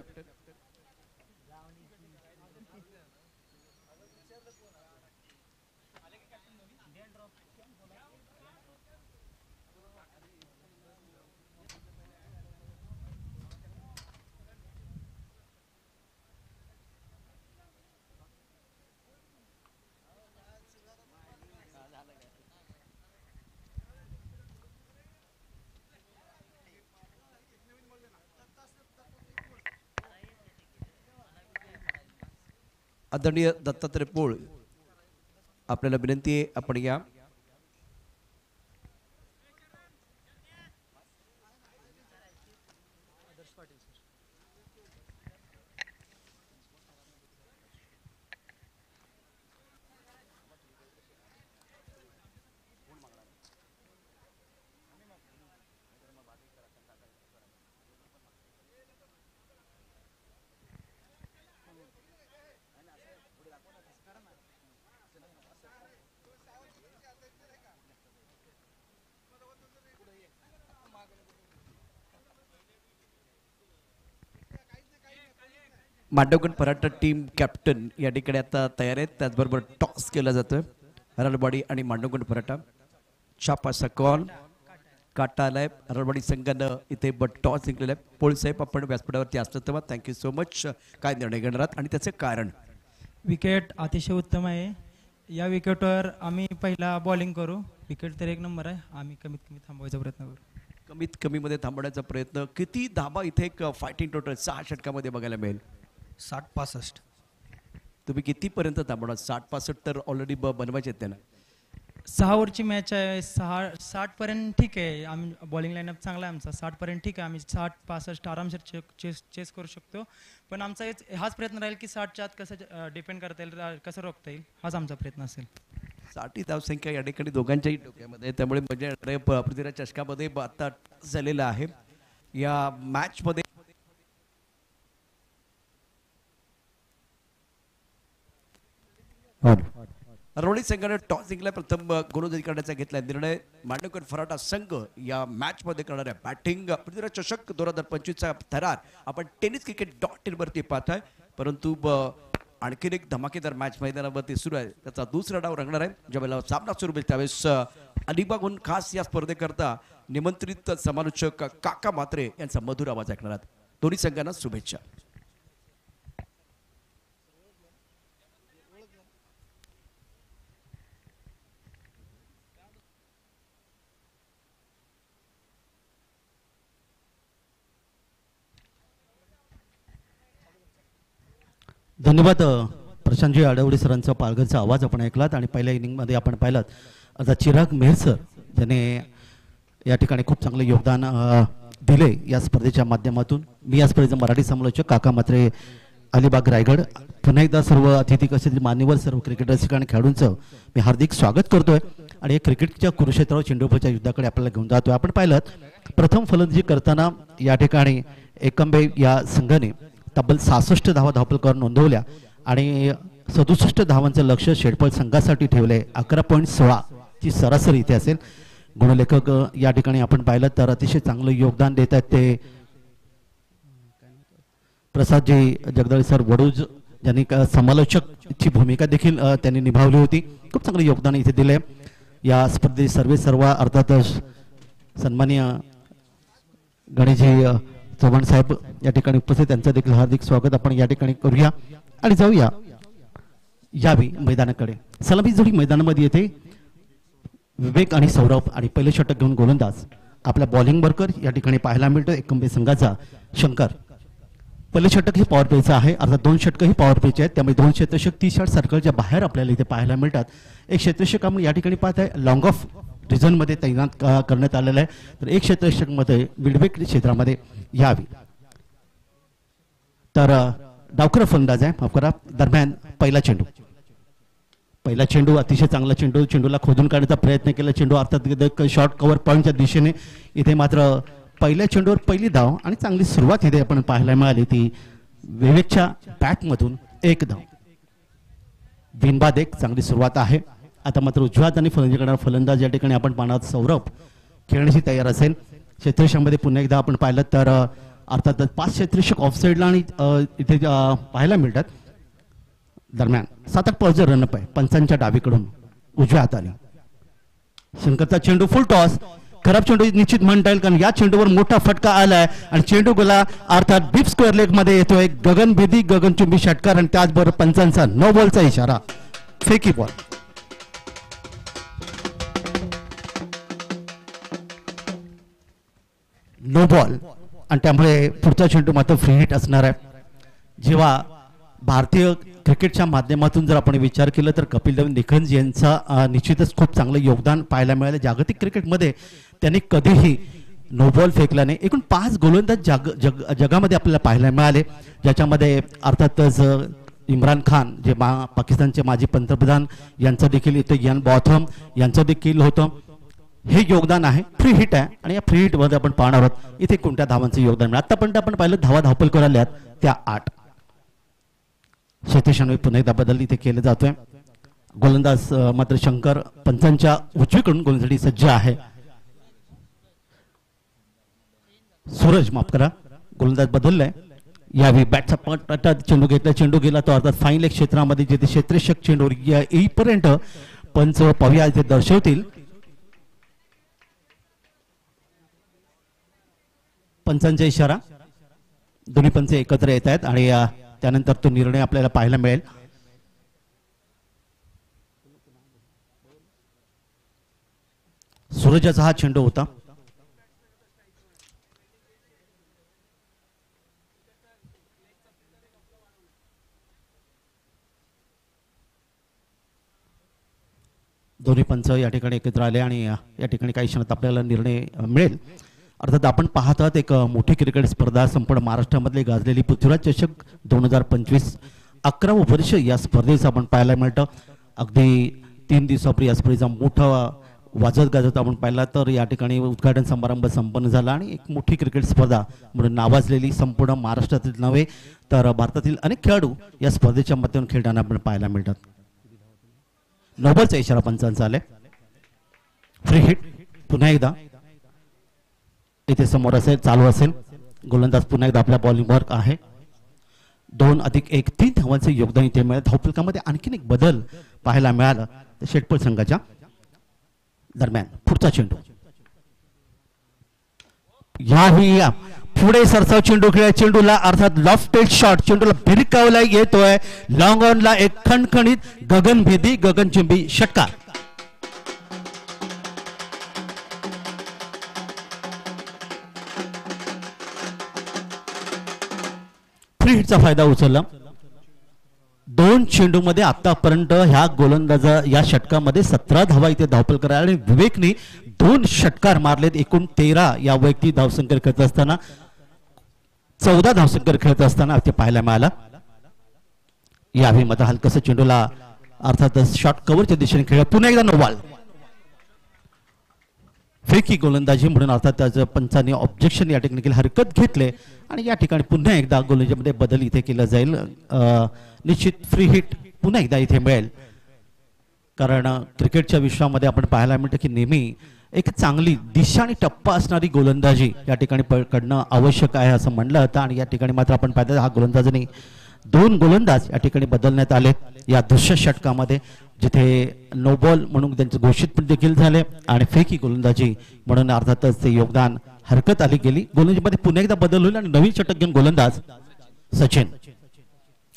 B: आदरणीय दत्तात्रय पोळ, आपल्याला विनंती आहे आपण या। मांडवगड पराठा टीम कॅप्टन या ठिकाणी आता तयार आहेत. त्याचबरोबर टॉस केला जातोय. हरळवाडी आणि मांडवगड पराठा छाप असा कॉल काटा आलाय. हरळवाडी संघानं इथे टॉस जिंकलेला आहे. पोळसाहेब आपण व्यासपीठावरती असतात तेव्हा थँक्यू सो मच. काय निर्णय घेणार आहात आणि त्याचं कारण?
C: विकेट अतिशय उत्तम आहे. या विकेटवर आम्ही पहिला बॉलिंग करू. विकेट तर एक नंबर आहे. आम्ही कमीत कमी थांबवायचा प्रयत्न करू.
B: कमीत कमी मध्ये थांबवण्याचा प्रयत्न. किती धाबा इथे एक फायटिंग टोटल 6 षटकामध्ये बघायला मिळेल?
D: 60-65.
B: तुम्ही कितीपर्यंत थांबवणार? 60-65 तर ऑलरेडी बनवायचे आहेत त्यांना.
C: 6 ओव्हरची मॅच आहे. 60 पर्यंत ठीक आहे. आम्ही बॉलिंग लाईनअप चांगला आहे आमचा. 60 पर्यंत ठीक आहे. आम्ही 60-65 आरामशीर चेस करू शकतो. पण आमचा हाच प्रयत्न राहील की 60च्या आत कसं डिपेंड करता येईल, कसं रोखता येईल, हाच आमचा प्रयत्न असेल.
B: 60 धावसंख्या या ठिकाणी दोघांच्याही डोक्यामध्ये. त्यामुळे म्हणजे पृथ्वीराज चषकामध्ये आता झालेला आहे. या मॅच मध्ये हरवळी संघाने टॉस जिंकला. प्रथम गोलंदाजी करण्याचा घेतला निर्णय. मांडवगड फराटा संघ या मॅच मध्ये करणार आहे बॅटिंग. पृथ्वीराज चषक 2025चा थरार आपण tenniscricket.in वरती पाहताय. परंतु आणखीन एक धमाकेदार मॅच मैदानावरती सुरू आहे. त्याचा दुसरा डाव रंगणार आहे. ज्यावेळेला सामना सुरू होईल त्यावेळेस अलिबागहून खास या स्पर्धेकरता निमंत्रित समालोचक काका म्हात्रे यांचा मधुर आवाज ऐकणार आहात. दोन्ही संघांना शुभेच्छा.
E: धन्यवाद प्रशांतजी आडवडे सरांचा पालघरचा आवाज आपण ऐकलात. आणि पहिल्या इनिंगमध्ये आपण पाहिलात आता चिराग मेहर सर ज्याने या ठिकाणी खूप चांगले योगदान दिले या स्पर्धेच्या माध्यमातून. मी या स्पर्धेचा मराठी समालोचक काका म्हात्रे अलिबाग रायगड. पुन्हा एकदा सर्व अतिथी कसे मान्यवर सर्व क्रिकेटर्स आणि खेळाडूंचं मी हार्दिक स्वागत करतोय. आणि क्रिकेटच्या कुरुक्षेत्रावर चेंडूच्या युद्धाकडे आपल्याला घेऊन जातोय. आपण पाहिलात प्रथम फलंदाजी करताना या ठिकाणी एकंबे या संघाने तब्बल 66 धावफलकावर नोंदवल्या आणि 67 धावांचं लक्ष शेडपळ संघासाठी ठेवलंय. 11.16 ची सरासरी इथे असेल. गुणलेखक या ठिकाणी आपण पाहिलं तर अतिशय चांगलं योगदान देत आहेत ते प्रसादजी जगदाळे सर वडूज, ज्यांनी समालोचकची भूमिका देखील त्यांनी निभावली होती. खूप चांगलं योगदान इथे दिलंय या स्पर्धेत. सर्व अर्थातच सन्माननीय गणेशजी चव्हाण साहेब या ठिकाणी उपस्थित, त्यांचं देखील हार्दिक स्वागत आपण या ठिकाणी करूया आणि जाऊया यावी मैदानाकडे. सलामी जोडी मैदानामध्ये येते विवेक आणि सौरभ आणि पहिले षटक घेऊन गोलंदाज आपल्या बॉलिंग वर्कर या ठिकाणी पाहायला मिळतो एकंबे संघाचा शंकर. पहिले षटक हे पॉवर प्लेचं आहे. अर्थात 2 षटक ही पॉवर प्लेचे आहेत. त्यामुळे 2 क्षेत्ररक्षक 30 सर्कलच्या बाहेर आपल्याला इथे पाहायला मिळतात. एक क्षेत्ररक्षक आपण या ठिकाणी पाहत आहे लॉंग ऑफ रिझन मध्ये तैनात करण्यात आलेला आहे. तर एक क्षेत्ररक्षक मध्ये मिडविक क्षेत्रामध्ये यावी. तर डावखरा फलंदाज आहे माफ करा. दरम्यान पहिला चेंडू अतिशय चांगला चेंडू. चेंडूला खोदून काढण्याचा प्रयत्न केला. चेंडू अर्थात शॉर्ट कव्हर पॉईंटच्या दिशेने. इथे मात्र पहिल्या चेंडूवर पहिली धाव आणि चांगली सुरुवात इथे आपण पाहायला मिळाली. ती विवेकच्या बॅटमधून 1 धाव. बिनबाद 1 चांगली सुरुवात आहे. आता मात्र उजव्या हाताने फलंदाजी करणारा फलंदाज या ठिकाणी आपण पाहणार सौरभ खेळण्याची तयार असेल. क्षेत्ररक्षकामध्ये पुन्हा एकदा आपण पाहिलं तर अर्थात 5 क्षेत्ररक्षक ऑफसाईडला आणि इथे पाहायला मिळतात. दरम्यान 7-8 पॉझर रनअप आहे पंचांच्या डावीकडून उजव्या हाताने. शंकरचा चेंडू फुल टॉस. खराब चेंडू निश्चित म्हणता येईल कारण या चेंडूवर मोठा फटका आलाय आणि चेंडू गेला अर्थात डीप स्क्वेअर लेग मध्ये येतोय. गगनभेदी गगनचुंबी षटकार आणि त्याचबरोबर पंचांचा नो बॉलचा इशारा. फेकी बॉल. नो बॉल आणि त्यामुळे पुढचा चेंडू मात्र फ्री हिट असणार आहे. जेव्हा भारतीय क्रिकेटच्या माध्यमातून जर आपण विचार केला तर कपिल देव निखंज यांचा निश्चितच खूप चांगलं योगदान पाहायला मिळालं. जागतिक क्रिकेटमध्ये त्यांनी कधीही नो बॉल फेकला नाही. एकूण 5 गोलंदाज जगामध्ये आपल्याला पाहायला मिळाले, ज्याच्यामध्ये अर्थातच इम्रान खान जे पाकिस्तानचे माजी पंतप्रधान यांचं देखील इथे इयान बॉथम यांचं देखील होतं. हे योगदान आहे. फ्री हिट आहे आणि या फ्री हिट मध्ये आपण पाहणार आहोत इथे कोणत्या धावांचं योगदान मिळालं. आतापर्यंत आपण पाहिलं धावफलक आल्यात त्या 8. क्षेत्ररक्षण पुन्हा एकदा बदल इथे केले जातोय. गोलंदाज मात्र शंकर पंचांच्या उजवीकडून गोलंदाजी सज्ज आहे. सूरज माफ करा गोलंदाज बदललाय. यावेळी बॅटचा पट चेंडू घेतला, चेंडू गेला तो अर्थात फाईन लेग क्षेत्रामध्ये जिथे क्षेत्ररक्षक चेंडू येईपर्यंत पंच पाहूया इथे दर्शवतील. पंचांचा इशारा, दोन्ही पंच एकत्र येत आहेत आणि त्यानंतर तो निर्णय आपल्याला पाहायला मिळेल. सूरजाचा हा चेंडू होता. दोन्ही पंच या ठिकाणी एकत्र आले आणि या ठिकाणी काही क्षणात आपल्याला निर्णय मिळेल. अर्थात आपण पाहत आहात एक मोठी क्रिकेट स्पर्धा संपूर्ण महाराष्ट्रामधली गाजलेली पृथ्वीराज चषक 2025 11वं वर्ष या स्पर्धेचं आपण पाहायला मिळतं. अगदी 3 दिवसापूर्वी या स्पर्धेचा मोठा वाजत गाजत आपण पाहिला तर या ठिकाणी उद्घाटन समारंभ संपन्न झाला आणि एक मोठी क्रिकेट स्पर्धा म्हणून नावाजलेली संपूर्ण महाराष्ट्रातील नव्हे तर भारतातील अनेक खेळाडू या स्पर्धेच्या माध्यमातून खेळताना आपण पाहायला मिळतात. नोबलचा इशारा पंचांचा आलाय. फ्री हिट पुन्हा एकदा इथे समोर असेल, चालू असेल. गोलंदाज पुन्हा एकदा आपल्या बॉलिंगवर आहे. 2+1 3 धावांचे योगदान इथे मिळालं. धावफलकामध्ये आणखीन एक बदल पाहायला मिळाला शेटपळ संघाच्या दरम्यान. पुढचा चेंडू याही पुढे सरसाव चेंडू खेळा. चेंडूला अर्थात लॉफ्टेड शॉट चेंडूला भिरकावला येतोय. लॉंग ऑनला एक खणखणीत गगनभेदी गगनचुंबी षटकार. फ्री हिटचा फायदा उचलला. 2 चेंडूमध्ये आतापर्यंत ह्या गोलंदाजा या षटकामध्ये 17 धावा इथे धावपल करा आणि विवेकने 2 षटकार मारलेत. एकूण 13 या वैयक्तिक धावसंख्या खेळत असताना 14 धावसंख्या खेळत असताना इथे पाहायला मिळाला. यावेळी मध्ये हलकस चेंडूला अर्थातच शॉट कव्हरच्या दिशेने खेळ. पुन्हा एकदा नोबाल फेकी गोलंदाजी म्हणून अर्थात पंचांनी ऑब्जेक्शन या ठिकाणी केलं, हरकत घेतले आणि या ठिकाणी पुन्हा एकदा गोलंदाजीमध्ये बदल इथे केला जाईल. निश्चित फ्री हिट पुन्हा एकदा इथे मिळेल कारण क्रिकेटच्या विश्वामध्ये आपण पाहायला मिळतं की नेहमी एक चांगली दिशा आणि टप्पा असणारी गोलंदाजी या ठिकाणी कडणं आवश्यक आहे असं म्हणलं होतं आणि या ठिकाणी मात्र आपण पाहतो हा गोलंदाजाने 2 गोलंदाज या ठिकाणी बदलण्यात आले या दुसऱ्या षटकामध्ये जिथे नो बॉल म्हणून त्यांचे घोषित पण देखील झाले आणि फेकी गोलंदाजी म्हणून अर्थातच ते योगदान हरकत आली गेली. गोलंदाजीमध्ये पुन्हा एकदा बदल होईल आणि नवीन षटक घेऊन गोलंदाज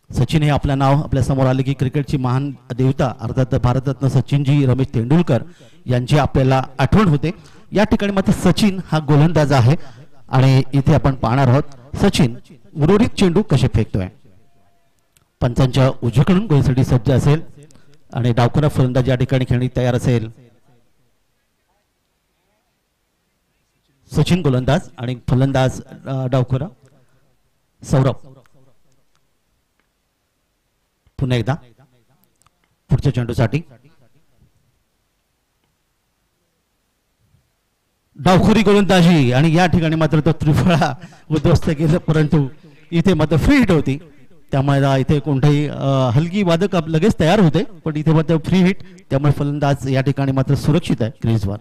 E: सचिन हे आपलं नाव आपल्या समोर आले की क्रिकेटची महान देवता अर्थात भारतरत्न सचिनजी रमेश तेंडुलकर यांची आपल्याला आठवण होते. या ठिकाणी मात्र सचिन हा गोलंदाज आहे आणि इथे आपण पाहणार आहोत सचिन उर्वरित चेंडू कसे फेकतोय. पंचांच्या उजवीकडून गोलसाठी सज्ज असेल आणि डावखुरा फलंदाज या ठिकाणी खेळणी तयार असेल. सचिन गोलंदाज आणि फलंदाज डावखुरा सौरभ. पुन्हा एकदा पुढच्या चेंडूसाठी डावखुरी गोलंदाजी आणि या ठिकाणी मात्र तो त्रिफळा उद्ध्वस्त केलं परंतु इथे मात्र फ्री हिट होती त्यामुळे इथे कोणतेही हलकी वादक लगेच तयार होते पण इथे मात्र फ्री हिट त्यामुळे फलंदाज या ठिकाणी मात्र सुरक्षित आहे क्रीजवर.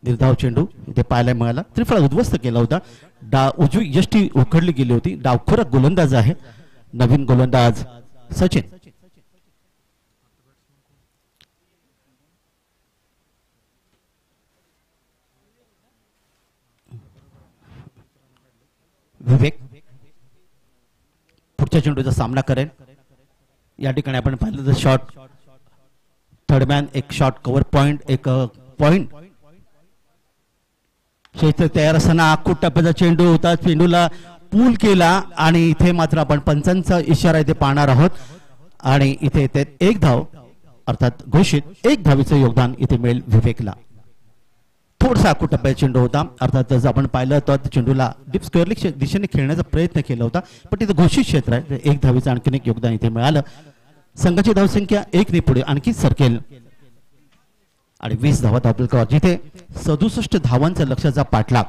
E: निर्धाव चेंडू इथे पाहायला मिळाला. त्रिफळा उद्ध्वस्त केला होता. उजवी यष्टी उखडली गेली होती. डावखुरा गोलंदाज आहे नवीन गोलंदाज सचिन. विवेक पुढच्या चेंडूचा सामना करेल. या ठिकाणी आपण पाहिलं तर शॉट थर्डमॅन एक शॉट कव्हर पॉइंट एक पॉइंट क्षेत्र तयार असताना आखूट टप्प्याचा चेंडू होता. चेंडूला पूल केला आणि इथे मात्र आपण पंचांचा इशारा इथे पाहणार आहोत आणि इथे ते 1 धाव अर्थात घोषित 1 धावीचं योगदान इथे मिळेल विवेकला. थोडासा आखूट टप्प्याचा चेंडू होता अर्थात जर आपण पाहिलं तर चेंडूला डीप स्क्वेअर दिशेने खेळण्याचा प्रयत्न केला होता पण तिथे घोषित क्षेत्र आहे. 1 धावीचं आणखीन एक योगदान इथे मिळालं. संघाची धावसंख्या 1 ने पुढे आणखी सरकेल आणि 20 धावा धावपल कर जिथे 67 धावांचा लक्ष्याचा पाठलाग.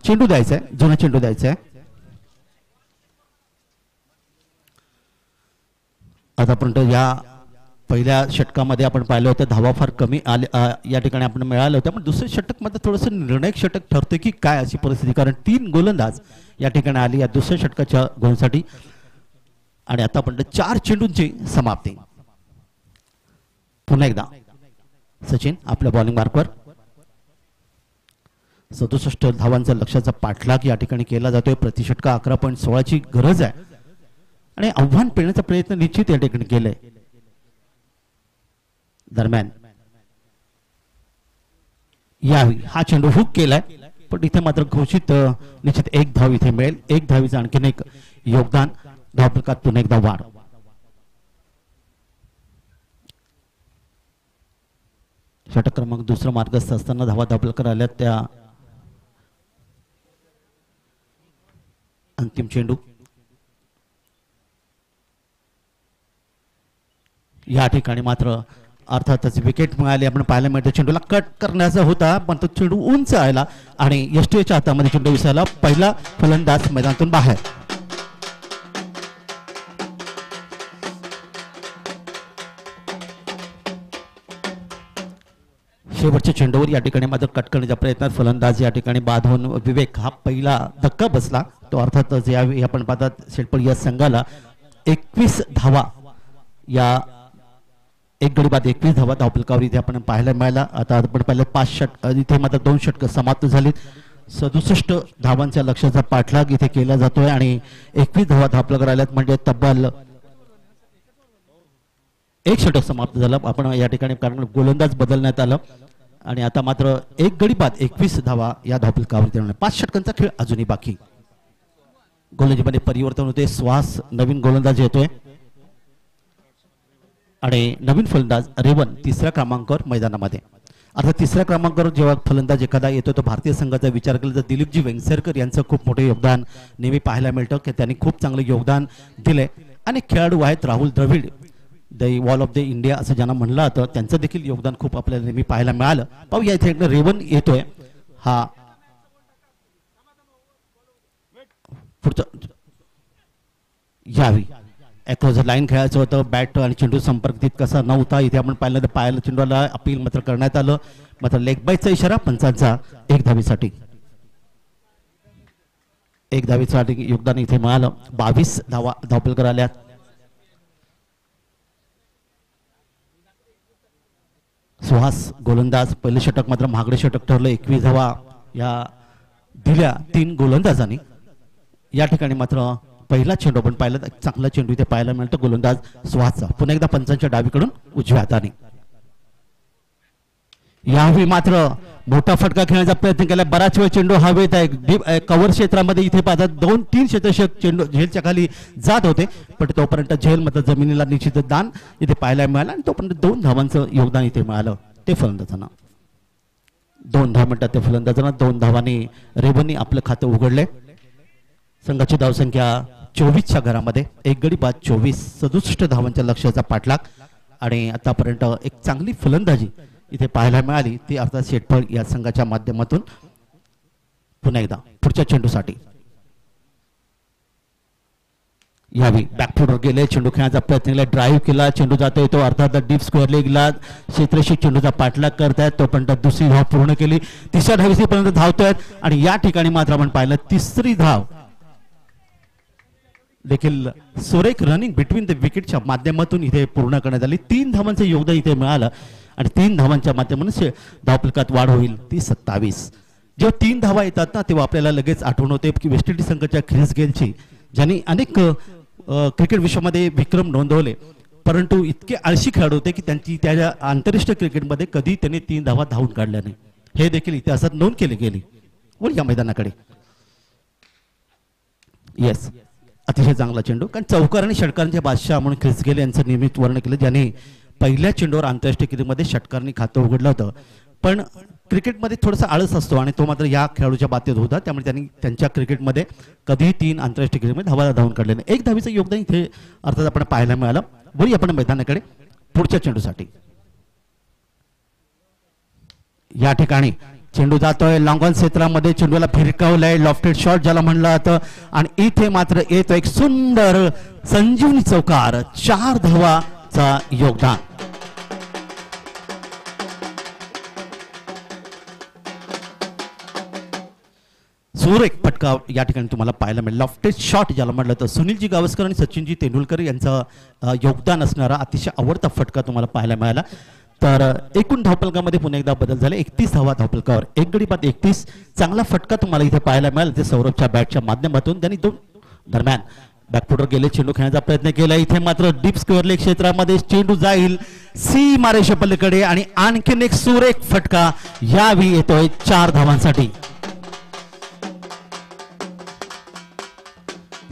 E: चेंडू द्यायचा आहे जुना चेंडू द्यायचा आहे. आतापर्यंत या पहिल्या षटकामध्ये आपण पाहिलं होतं धावा फार कमी आले या ठिकाणी आपण मिळालं होतं पण दुसरे षटक मध्ये थोडंसं निर्णायक षटक ठरते की काय अशी परिस्थिती कारण 3 गोलंदाज या ठिकाणी आली या दुसऱ्या षटकाच्या गोलसाठी आणि आतापर्यंत 4 चेंडूंची समाप्ती. पुन्हा एकदा सचिन आपल्या बॉलिंग मार्कवर 67 धावांचा लक्ष्याचा पाठलाग या ठिकाणी केला जातोय. प्रति षटका 11.16ची गरज आहे आणि आव्हान पेलण्याचा प्रयत्न निश्चित या ठिकाणी केलाय. दरम्यान यावेळी हा चेंडू हुक केलाय पण इथे मात्र घोषित निश्चित 1 धाव इथे मिळेल. 1 धावीचं आणखीन एक योगदान. धावफलकात पुन्हा एकदा वाढ. षटक क्रमांक दुसरा मार्गस्थ असताना धावा धावफलकावर आल्या त्या अंतिम चेंडू या ठिकाणी मात्र अर्थातच विकेट मिळाली. आपण पाहायला मिळतं चेंडूला कट करण्याचा होता पण तो चेंडू उंच आला आणि यष्टीच्या हातामध्ये चेंडू विसरला. पहिला फलंदाज मैदानातून बाहेर. शेवटच्या चेंडूवर या ठिकाणी मात्र कट करण्याच्या प्रयत्नात फलंदाज या ठिकाणी बाद होऊन विवेक हा पहिला धक्का बसला. तो अर्थातच यावेळी आपण पाहतात शेटपळ या संघाला 21 धावा या एक गडी बाद 21 धावा धावफलकावर इथे आपण पाहायला मिळाला. आता आपण पाहिलं 5 षटक इथे मात्र 2 षटक समाप्त झालीत. 67 धावांच्या लक्ष्याचा पाठलाग इथे केला जातोय आणि 21 धावा धावफलकावर आल्यात म्हणजे तब्बल 1 षटक समाप्त झालं. आपण या ठिकाणी कारण गोलंदाज बदलण्यात आलं आणि आता मात्र एक गडी बाद 21 धावा या धावफलकावर. 5 षटकांचा खेळ अजूनही बाकी. गोलंदाजीमध्ये परिवर्तन होते. श्वास नवीन गोलंदाज येतोय आणि नवीन फलंदाज रेवन 3ऱ्या क्रमांकावर मैदानामध्ये. अर्थात 3ऱ्या क्रमांकावर जेव्हा फलंदाज एखादा येतो तो भारतीय संघाचा विचार केला तर दिलीपजी वेंगसरकर यांचं खूप मोठे योगदान नेहमी पाहायला मिळतं की त्यांनी खूप चांगलं योगदान दिलंय. अनेक खेळाडू आहेत. Rahul Dravid the wall of the India असं ज्यांना म्हणलं जातं त्यांचं देखील योगदान खूप आपल्याला नेहमी पाहायला मिळालं. पाहूया इथे रेवन येतोय. हा पुढचं यावी अक्रॉस लाईन खेळायचं होतं. बॅट आणि चेंडू संपर्क तितकासा नव्हता. इथे आपण पाहिलं तर पायाला चेंडूला अपील मात्र करण्यात आलं. मात्र लेग बायचा इशारा पंचांचा 1 धावीसाठी. 1 धावीसाठी योगदान इथे मिळालं. 22 धावा धावफलकावर आल्यात. सुहास गोलंदाज. पहिले षटक मात्र महागडे षटक ठरलं. 21 धावा या दिल्या 3 गोलंदाजांनी. या ठिकाणी मात्र पहिला चेंडू आपण पाहिला चांगला चेंडू इथे पाहायला मिळतो गोलंदाज सुहासचा. पुन्हा एकदा पंचांच्या डावीकडून उजव्या हाताने. यावेळी मात्र मोठा फटका खेळण्याचा प्रयत्न केला. बराच वेळ चेंडू हवेत आहे. कव्हर क्षेत्रामध्ये इथे पाहतात 2-3 क्षेत्ररक्षक चेंडू झेलच्या खाली जात होते पण तोपर्यंत झेल मात्र जमिनीला निश्चित दान इथे पाहायला मिळालं आणि तोपर्यंत 2 धावांचं योगदान इथे मिळालं ते फलंदाजांना. 2 धावा मिळतात ते फलंदाजांना. 2 धावांनी रेवननी आपलं खातं उघडले. संघाची धावसंख्या 24च्या घरामध्ये. 1 गडी बाद 24. 67 धावांच्या लक्ष्याचा पाठलाग आणि आतापर्यंत एक चांगली फलंदाजी इथे पाहायला मिळाली ती अर्थात शेटफळ या संघाच्या माध्यमातून. पुन्हा एकदा पुढच्या चेंडूसाठी यावी बॅकफुटवर गेले. चेंडू खेळण्याचा प्रयत्न केला. ड्राईव्ह केला. चेंडू जातोय तो अर्थात डीप स्क्वेअर लेगला क्षेत्रशी चेंडूचा पाठलाग करतायत. तोपर्यंत दुसरी धाव पूर्ण केली. 3ऱ्या धावीपर्यंत धावतोय आणि या ठिकाणी मात्र आपण पाहिलं 3री धाव देखील सुरेख रनिंग बिटवीन द विकेटच्या माध्यमातून इथे पूर्ण करण्यात आली. 3 धावांचं योगदान इथे मिळालं आणि 3 धावांच्या माध्यमातून धावफलकात वाढ होईल ती 27. जेव्हा 3 धावा येतात ना तेव्हा आपल्याला लगेच आठवण होते की वेस्ट इंडिज संघाच्या ख्रिस गेलची ज्यांनी अनेक क्रिकेट विश्वामध्ये विक्रम नोंदवले परंतु इतके आळशी खेळाडू होते की त्यांची त्या आंतरराष्ट्रीय क्रिकेटमध्ये कधी त्यांनी 3 धावा धावून काढल्या नाही. हे देखील इतिहासात नोंद केले गेले. व या मैदानाकडे येस अतिशय चांगला चेंडू कारण चौकार आणि षटकारांचे बादशाह म्हणून ख्रिस गेल यांचं नियमित वर्णन केलं ज्याने पहिल्या चेंडूवर आंतरराष्ट्रीय क्रिकेटमध्ये षटकारांनी खातं उघडलं होतं. पण क्रिकेटमध्ये थोडासा आळस असतो आणि तो मात्र या खेळाडूच्या बाबतीत होता. त्यामुळे त्यांनी त्यांच्या क्रिकेटमध्ये कधीही 3 आंतरराष्ट्रीय क्रिकेटमध्ये धावा धावून काढले नाही. 1 धावीचं योगदान इथे अर्थात आपण पाहायला मिळालं. वरी आपण मैदानाकडे पुढच्या चेंडूसाठी. या ठिकाणी चेंडू जातोय लॉंग ऑन क्षेत्रामध्ये. चेंडूला फिरकावलंय. लॉफ्टेड शॉट ज्याला म्हणलं जातं आणि इथे मात्र येतो एक सुंदर संजीवनी चौकार. 4 धावाचा योगदान. सुरेख फटका या ठिकाणी तुम्हाला पाहायला मिळेल. लॉफ्टेड शॉट ज्याला म्हटलं तर सुनीलजी गावस्कर आणि सचिनजी तेंडुलकर यांचं योगदान असणारा अतिशय आवडता फटका तुम्हाला पाहायला मिळाला. तर एकूण धावफलकामध्ये पुन्हा एकदा बदल झाले. 31 धावा धावफलकावर, एक गडी बाद 31. चांगला फटका तुम्हाला इथे पाहायला मिळाला ते सौरभच्या बॅटच्या माध्यमातून. त्यांनी दोन दरम्यान बॅकफुटर गेले, चेंडू खेळण्याचा प्रयत्न केला. इथे मात्र डीप स्क्वेअर लेग क्षेत्रामध्ये चेंडू जाईल सीमारेषे पलीकडे आणि आणखीन एक सुरेख फटका यावेळी येतोय 4 धावांसाठी.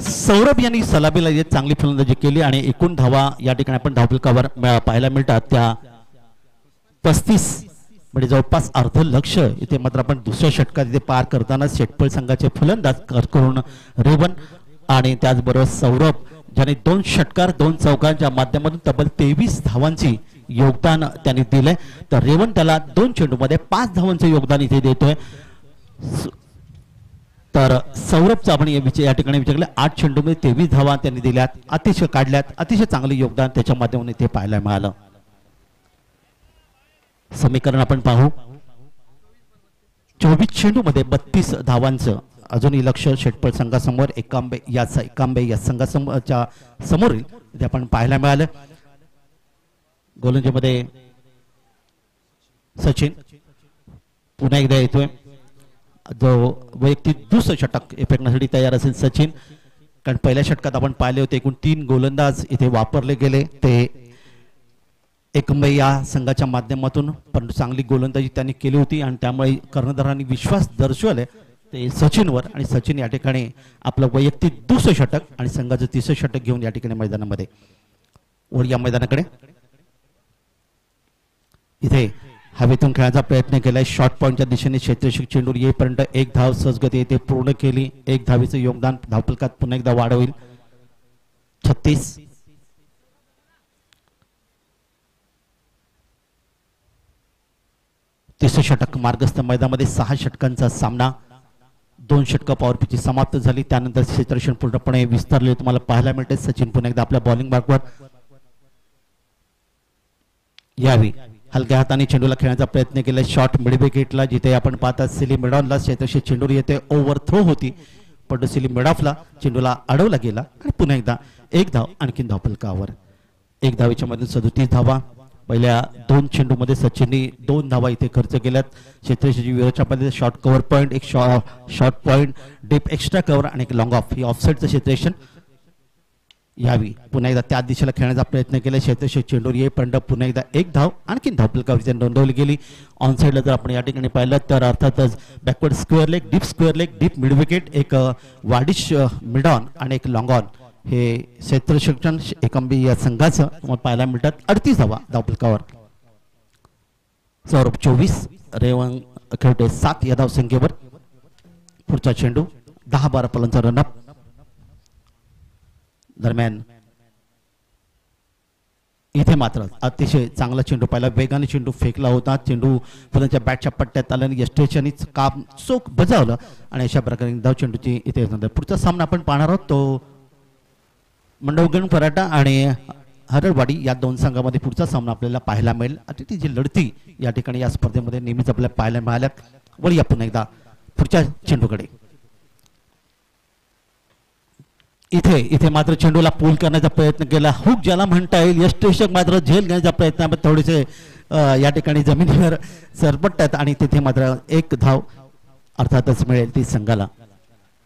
E: सौरभ यांनी सलामीला येत चांगली फलंदाजी केली आणि एकूण धावा या ठिकाणी आपण धावफलकावर पाहायला मिळतात त्या 35, म्हणजे जवळपास अर्ध लक्ष. इथे मात्र आपण दुसऱ्या षटकात इथे पार करताना शेटपळ संघाचे फलंदाज करून रेवन आणि त्याचबरोबर सौरभ ज्याने 2 षटकार 2 चौकांच्या माध्यमातून तब्बल 23 धावांची योगदान त्यांनी दिले. तर रेवन त्याला 2 चेंडूमध्ये 5 धावांचे योगदान इथे देतोय. तर सौरभचा आपण या ठिकाणी विचारले 8 चेंडूमध्ये 23 धावा त्यांनी दिल्यात, अतिशय काढल्यात, अतिशय चांगले योगदान त्याच्या माध्यमातून इथे पाहायला मिळालं. समीकरण आपण पाहू. 24 चेंडूमध्ये 32 धावांचं अजूनही लक्ष शेटपळ संघासमोर एकांबे या संघासमोरच्या समोरील इथे आपण पाहायला मिळालं. गोलंदाजीमध्ये सचिन पुन्हा एकदा येतोय, जो वैयक्तिक दुसरं षटक फेकण्यासाठी तयार असेल सचिन. कारण पहिल्या षटकात आपण पाहिले होते एकूण 3 गोलंदाज इथे वापरले गेले, ते एकंबे या संघाच्या माध्यमातून, परंतु चांगली गोलंदाजी त्यांनी केली होती आणि त्यामुळे कर्णधारांनी विश्वास दर्शवले ते सचिनवर. आणि सचिन या ठिकाणी आपलं वैयक्तिक दुसरं षटक आणि संघाचं 3रं षटक घेऊन या ठिकाणी मैदानामध्ये या मैदानाकडे इथे हवेतून खेळायचा प्रयत्न केलाय. शॉर्ट पॉईंटच्या दिशेने क्षेत्ररक्षक चेंडू येईपर्यंत 1 धाव सहजगती येथे पूर्ण केली. 1 धावेचं योगदान धावफलकात पुन्हा एकदा वाढ होईल. 36. तिसरं षटक मार्गस्थ मैदानामध्ये 6 षटकांचा सामना. 2 षटकं पॉवर पिचची समाप्त झाली. त्यानंतर क्षेत्ररक्षण पूर्णपणे विस्तारले तुम्हाला पाहायला मिळते. सचिन पुन्हा एकदा आपल्या बॉलिंग मार्कवर यावी हलक्या हाताने चेंडूला खेळण्याचा प्रयत्न केला. शॉट मिड विकेटला, जिथे आपण पाहता सिली मिडॉनला क्षेत्ररक्षक चेंडू येते ओव्हर थ्रो होती, पण सिली मिडॉफला चेंडूला अडवला गेला आणि पुन्हा एकदा 1 धाव आणखीन धावफलकावर. 1 धावेच्या मध्ये 37 धावा. पहिल्या 2 चेंडूमध्ये सचिनने 2 धावा इथे खर्च केल्यात. क्षेत्ररक्षकाची विरोधाच्या मध्ये शॉर्ट कव्हर पॉईंट, एक short point, deep extra cover आणि एक लॉंग ऑफ. ही ऑफसाईडचं क्षेत्ररक्षण यावी पुन्हा एकदा त्या दिशेला खेळण्याचा प्रयत्न केला. क्षेत्ररक्षक चेंडूर येईपर्यंत पुन्हा एकदा 1 धाव आणखीन धावफलकावर नोंदवली गेली. ऑन साईडला जर आपण या ठिकाणी पाहिलं तर अर्थातच backward square leg, deep mid wicket, एक वाडिश मिड ऑन आणि एक लॉंग ऑन, हे क्षेत्ररक्षण एकंबी या संघाचं तुम्हाला पाहायला मिळतात. 38 धावा धावफलकावर. सौरभ 24, रेवण खेळते 7 या धावसंख्येवर. पुढचा चेंडू 10-12 फलंचा रनअप. दरम्यान इथे मात्र अतिशय चांगला चेंडू पाहिला, वेगाने चेंडू फेकला होता. चेंडू फलंदाच्या बॅटच्या पट्ट्यात आल्याने यष्टेशांनी काम चोख बजावलं आणि अशा प्रकारे धाव चेंडूची इथे. पुढचा सामना आपण पाहणार आहोत तो मंडवगण फराटा आणि हरळवाडी या 2 संघामध्ये पुढचा सामना आपल्याला पाहायला मिळेल. ती जी लढती या ठिकाणी या स्पर्धेमध्ये नेहमीच आपल्याला पाहायला मिळाल्या. वळूया पुन्हा एकदा पुढच्या चेंडूकडे. इथे मात्र चेंडूला पूल करण्याचा प्रयत्न केला. हुक ज्याला म्हणता येईल, यष्टेशक मात्र झेल घेण्याचा प्रयत्न थोडेसे या ठिकाणी जमिनीवर सरपटतात आणि तिथे मात्र 1 धाव अर्थातच मिळेल ती संघाला.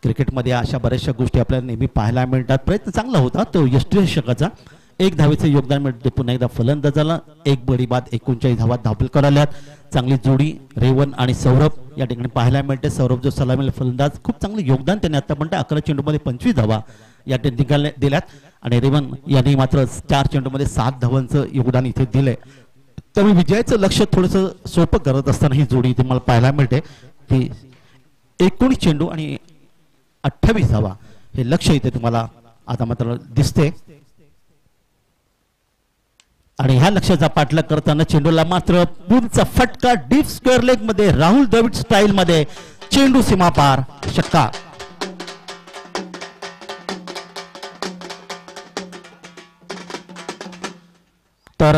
E: क्रिकेटमध्ये अशा बऱ्याचशा गोष्टी आपल्याला नेहमी पाहायला मिळतात. प्रयत्न चांगला होता तो यष्टेशकाचा. 1 धावेचं योगदान मिळते पुन्हा एकदा फलंदाजाला. 1 बडी बाद 39 धावा धावफलकावर आल्यात. चांगली जोडी रेवन आणि सौरभ या ठिकाणी पाहायला मिळते. सौरभ जो सलामीला फलंदाज, खूप चांगलं योगदान त्याने आतापर्यंत 11 चेंडूमध्ये 25 धावा या ठिकाणी दिल्यात आणि रेवन यांनी मात्र 4 चेंडूमध्ये 7 धावांचं योगदान इथे दिलंय. त्यामुळे विजयाचं लक्ष थोडंसं सोपं करत असताना ही जोडी इथे मला पाहायला मिळते की 19 चेंडू आणि 28 धावा हे लक्ष इथे तुम्हाला आता मात्र दिसते. आणि ह्या लक्षाचा पाठलाग करताना चेंडूला मात्र पूलचा फटका डीप स्क्वेअर लेग मध्ये राहुल द्रविड स्टाईल मध्ये चेंडू सीमा पार, षटकार. तर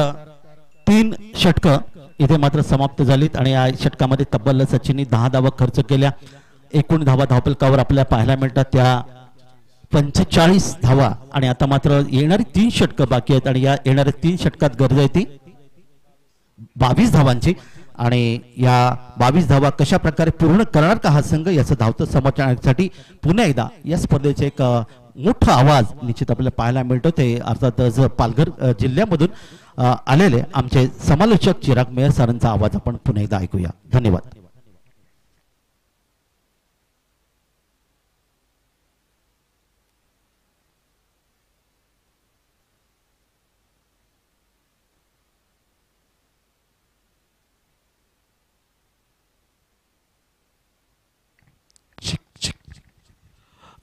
E: 3 षटकं इथे मात्र समाप्त झालीत आणि या षटकामध्ये तब्बल सचिनने 10 धावा खर्च केल्या. एकूण धावा धावपलकावर आपल्याला पाहायला मिळतात त्या 45 धावा आणि आता मात्र येणारी 3 षटकं बाकी आहेत आणि या येणाऱ्या 3 षटकात गरज आहे ती 22 धावांची आणि या 22 धावा कशा प्रकारे पूर्ण करणार का हा संघ याचं धावतं समर्थनासाठी पुन्हा एकदा या स्पर्धेचे एक मोठा आवाज निश्चित आपल्याला पाहायला मिळतो ते अर्थातच पालघर जिल्ह्यामधून आलेले आमचे समालोचक चिराग मेयर सरांचा आवाज आपण पुन्हा एकदा ऐकूया. धन्यवाद.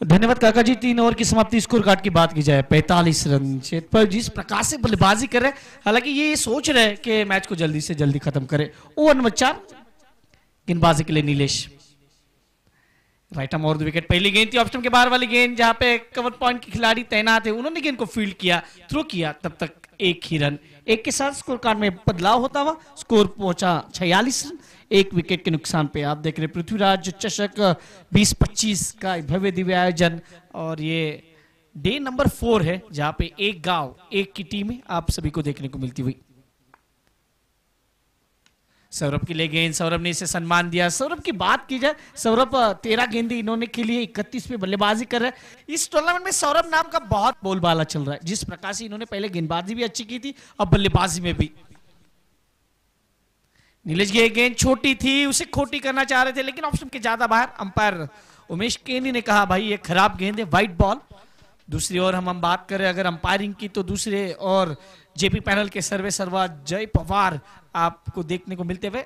A: धन्यवाद काका जी. 3 ओवर की समाप्ति स्कोर कार्ड की बात की जाए 45 रन पर जिस प्रकार से बल्लेबाजी कर रहे हैं, हालांकि ये सोच रहे हैं कि मैच को जल्दी से जल्दी खत्म करे. ओवर नंबर 4 गेंदबाजी के लिए नीलेश. राइट आर्म और विकेट. पहली गेंद थी ऑप्शन के बाहर वाली गेंद जहां पे कवर पॉइंट के खिलाड़ी तैनात है, उन्होंने गेंद को फील्ड किया, थ्रो किया, तब तक एक ही रन. एक के साथ स्कोर कार्ड में बदलाव होता हुआ स्कोर पहुंचा 46 रन, 1 विकेट के नुकसान पे. आप देख रहे पृथ्वीराज चषक 2025 का भव्य दिव्य आयोजन और ये डे नंबर 4 है जहां पे एक गांव एक की टीम आप सभी को देखने को मिलती हुई. सौरभ के लिए गेंद, सौरभ ने इसे सम्मान दिया. सौरभ की बात की जाए, सौरभ 13 गेंदें इन्होंने के लिए 31 पे बल्लेबाजी कर रहे हैं. इस टूर्नामेंट में सौरभ नाम का बहुत बोलबाला चल रहा है. जिस प्रकार से इन्होंने पहले गेंदबाजी भी अच्छी की थी और बल्लेबाजी में भी. नीलेश की गेंद छोटी थी, उसे खोटी करना चाह रहे थे लेकिन ऑप्शन के ज्यादा बाहर. अंपायर उमेश केनी ने कहा भाई ये खराब गेंद है, वाइट बॉल. दूसरी ओर हम बात करें अगर अंपायरिंग की तो दूसरे और जेपी पैनल के सर्वे सर्वा जय पवार आपको देखने को मिलते हुए.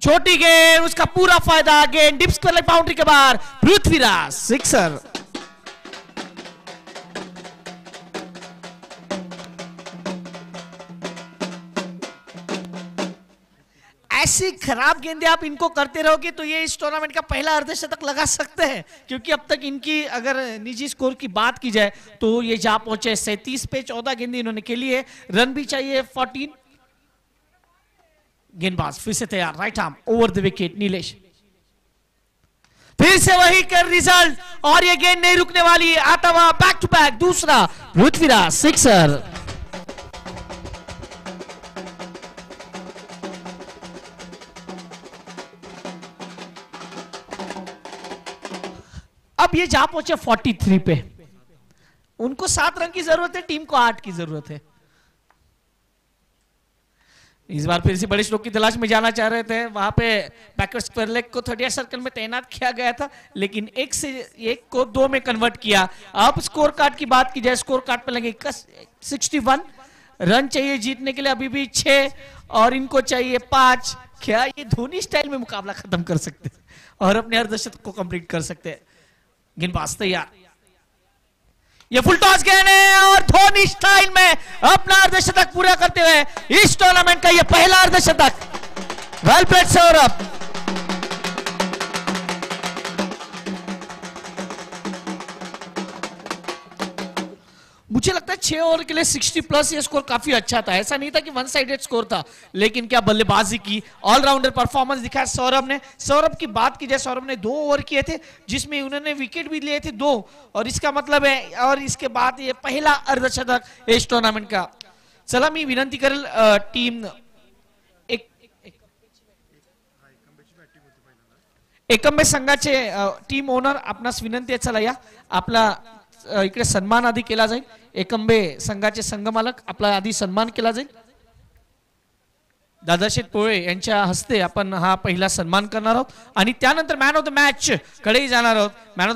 A: छोटी गेंद, उसका पूरा फायदा. गेंद डिप्स कर बाउंड्री के बाहर. पृथ्वीराज सिक्सर. ऐसी खराब गेंदें आप इनको करते रहोगे तो ये इस टूर्नामेंट का पहला अर्धशतक लगा सकते हैं, क्योंकि अब तक इनकी अगर निजी स्कोर की बात की जाए तो ये जा पहुंचे 37 पे. 14 गेंदें इन्होंने खेली है. रन भी चाहिए 14. गेंदबाज फिर से तैयार. Right arm over the wicket. Nilesh फिर से वही कर रिजल्ट और ये गेंद नहीं रुकने वाली है. आता हुआ बैक टू बैक दूसरा. पृथ्वीराज सिक्सर. अब ये जा पहुंचे 43 पे. उनको 7 रन की जरूरत है, टीम को 8 की जरूरत है. इस बार फिर से बड़े स्ट्रोक की तलाश में जाना चाह रहे थे. वहां पे बैकवर्ड स्क्वायर लेग को 30 सर्कल में तैनात किया गया था लेकिन 1 से 1 को 2 में कन्वर्ट किया. अब स्कोर कार्ड की बात की जाए, स्कोर कार्ड पे लगे 61 रन चाहिए जीतने के लिए. अभी भी 6 और इनको चाहिए 5. क्या ये धोनी स्टाइल में मुकाबला खत्म कर सकते हैं और अपने अर्धशतक को कंप्लीट कर सकते हैं. गेंदबाज तैयार. ये फुल टॉस गेंद है और धोनी स्टाइल में अपना अर्धशतक पूरा करते हुए इस टूर्नामेंट का ये पहला अर्धशतक. वेल प्लेड सौरभ. मुझे लगता है 6 ओवर के लिए 60 प्लस ये स्कोर काफी अच्छा था. ऐसा नहीं था कि वन साइडेड स्कोर था, लेकिन क्या बल्लेबाजी की, ऑलराउंडर परफॉर्मेंस दिखाया सौरभ ने. सौरभ की बात की जाए, सौरभ ने 2 ओवर किए थे जिसमें उन्होंने विकेट भी लिए थे 2 और इसका मतलब है और इसके बाद ये पहला अर्धशतक इस टूर्नामेंट का. चला मी विनंती करेल टीम एकंबे संघाचे टीम ओनर आपणास विनंती आहे, चला या आपला इकडे सन्मान आधी केला जाईल. एकंबे संघाचे संघमालक आपला आधी सन्मान केला जाईल. दादाशेठ पोळे यांच्या हस्ते आपण हा पहिला सन्मान करणार आहोत आणि त्यानंतर मॅन ऑफ द मॅच कडे जाणार आहोत. Man of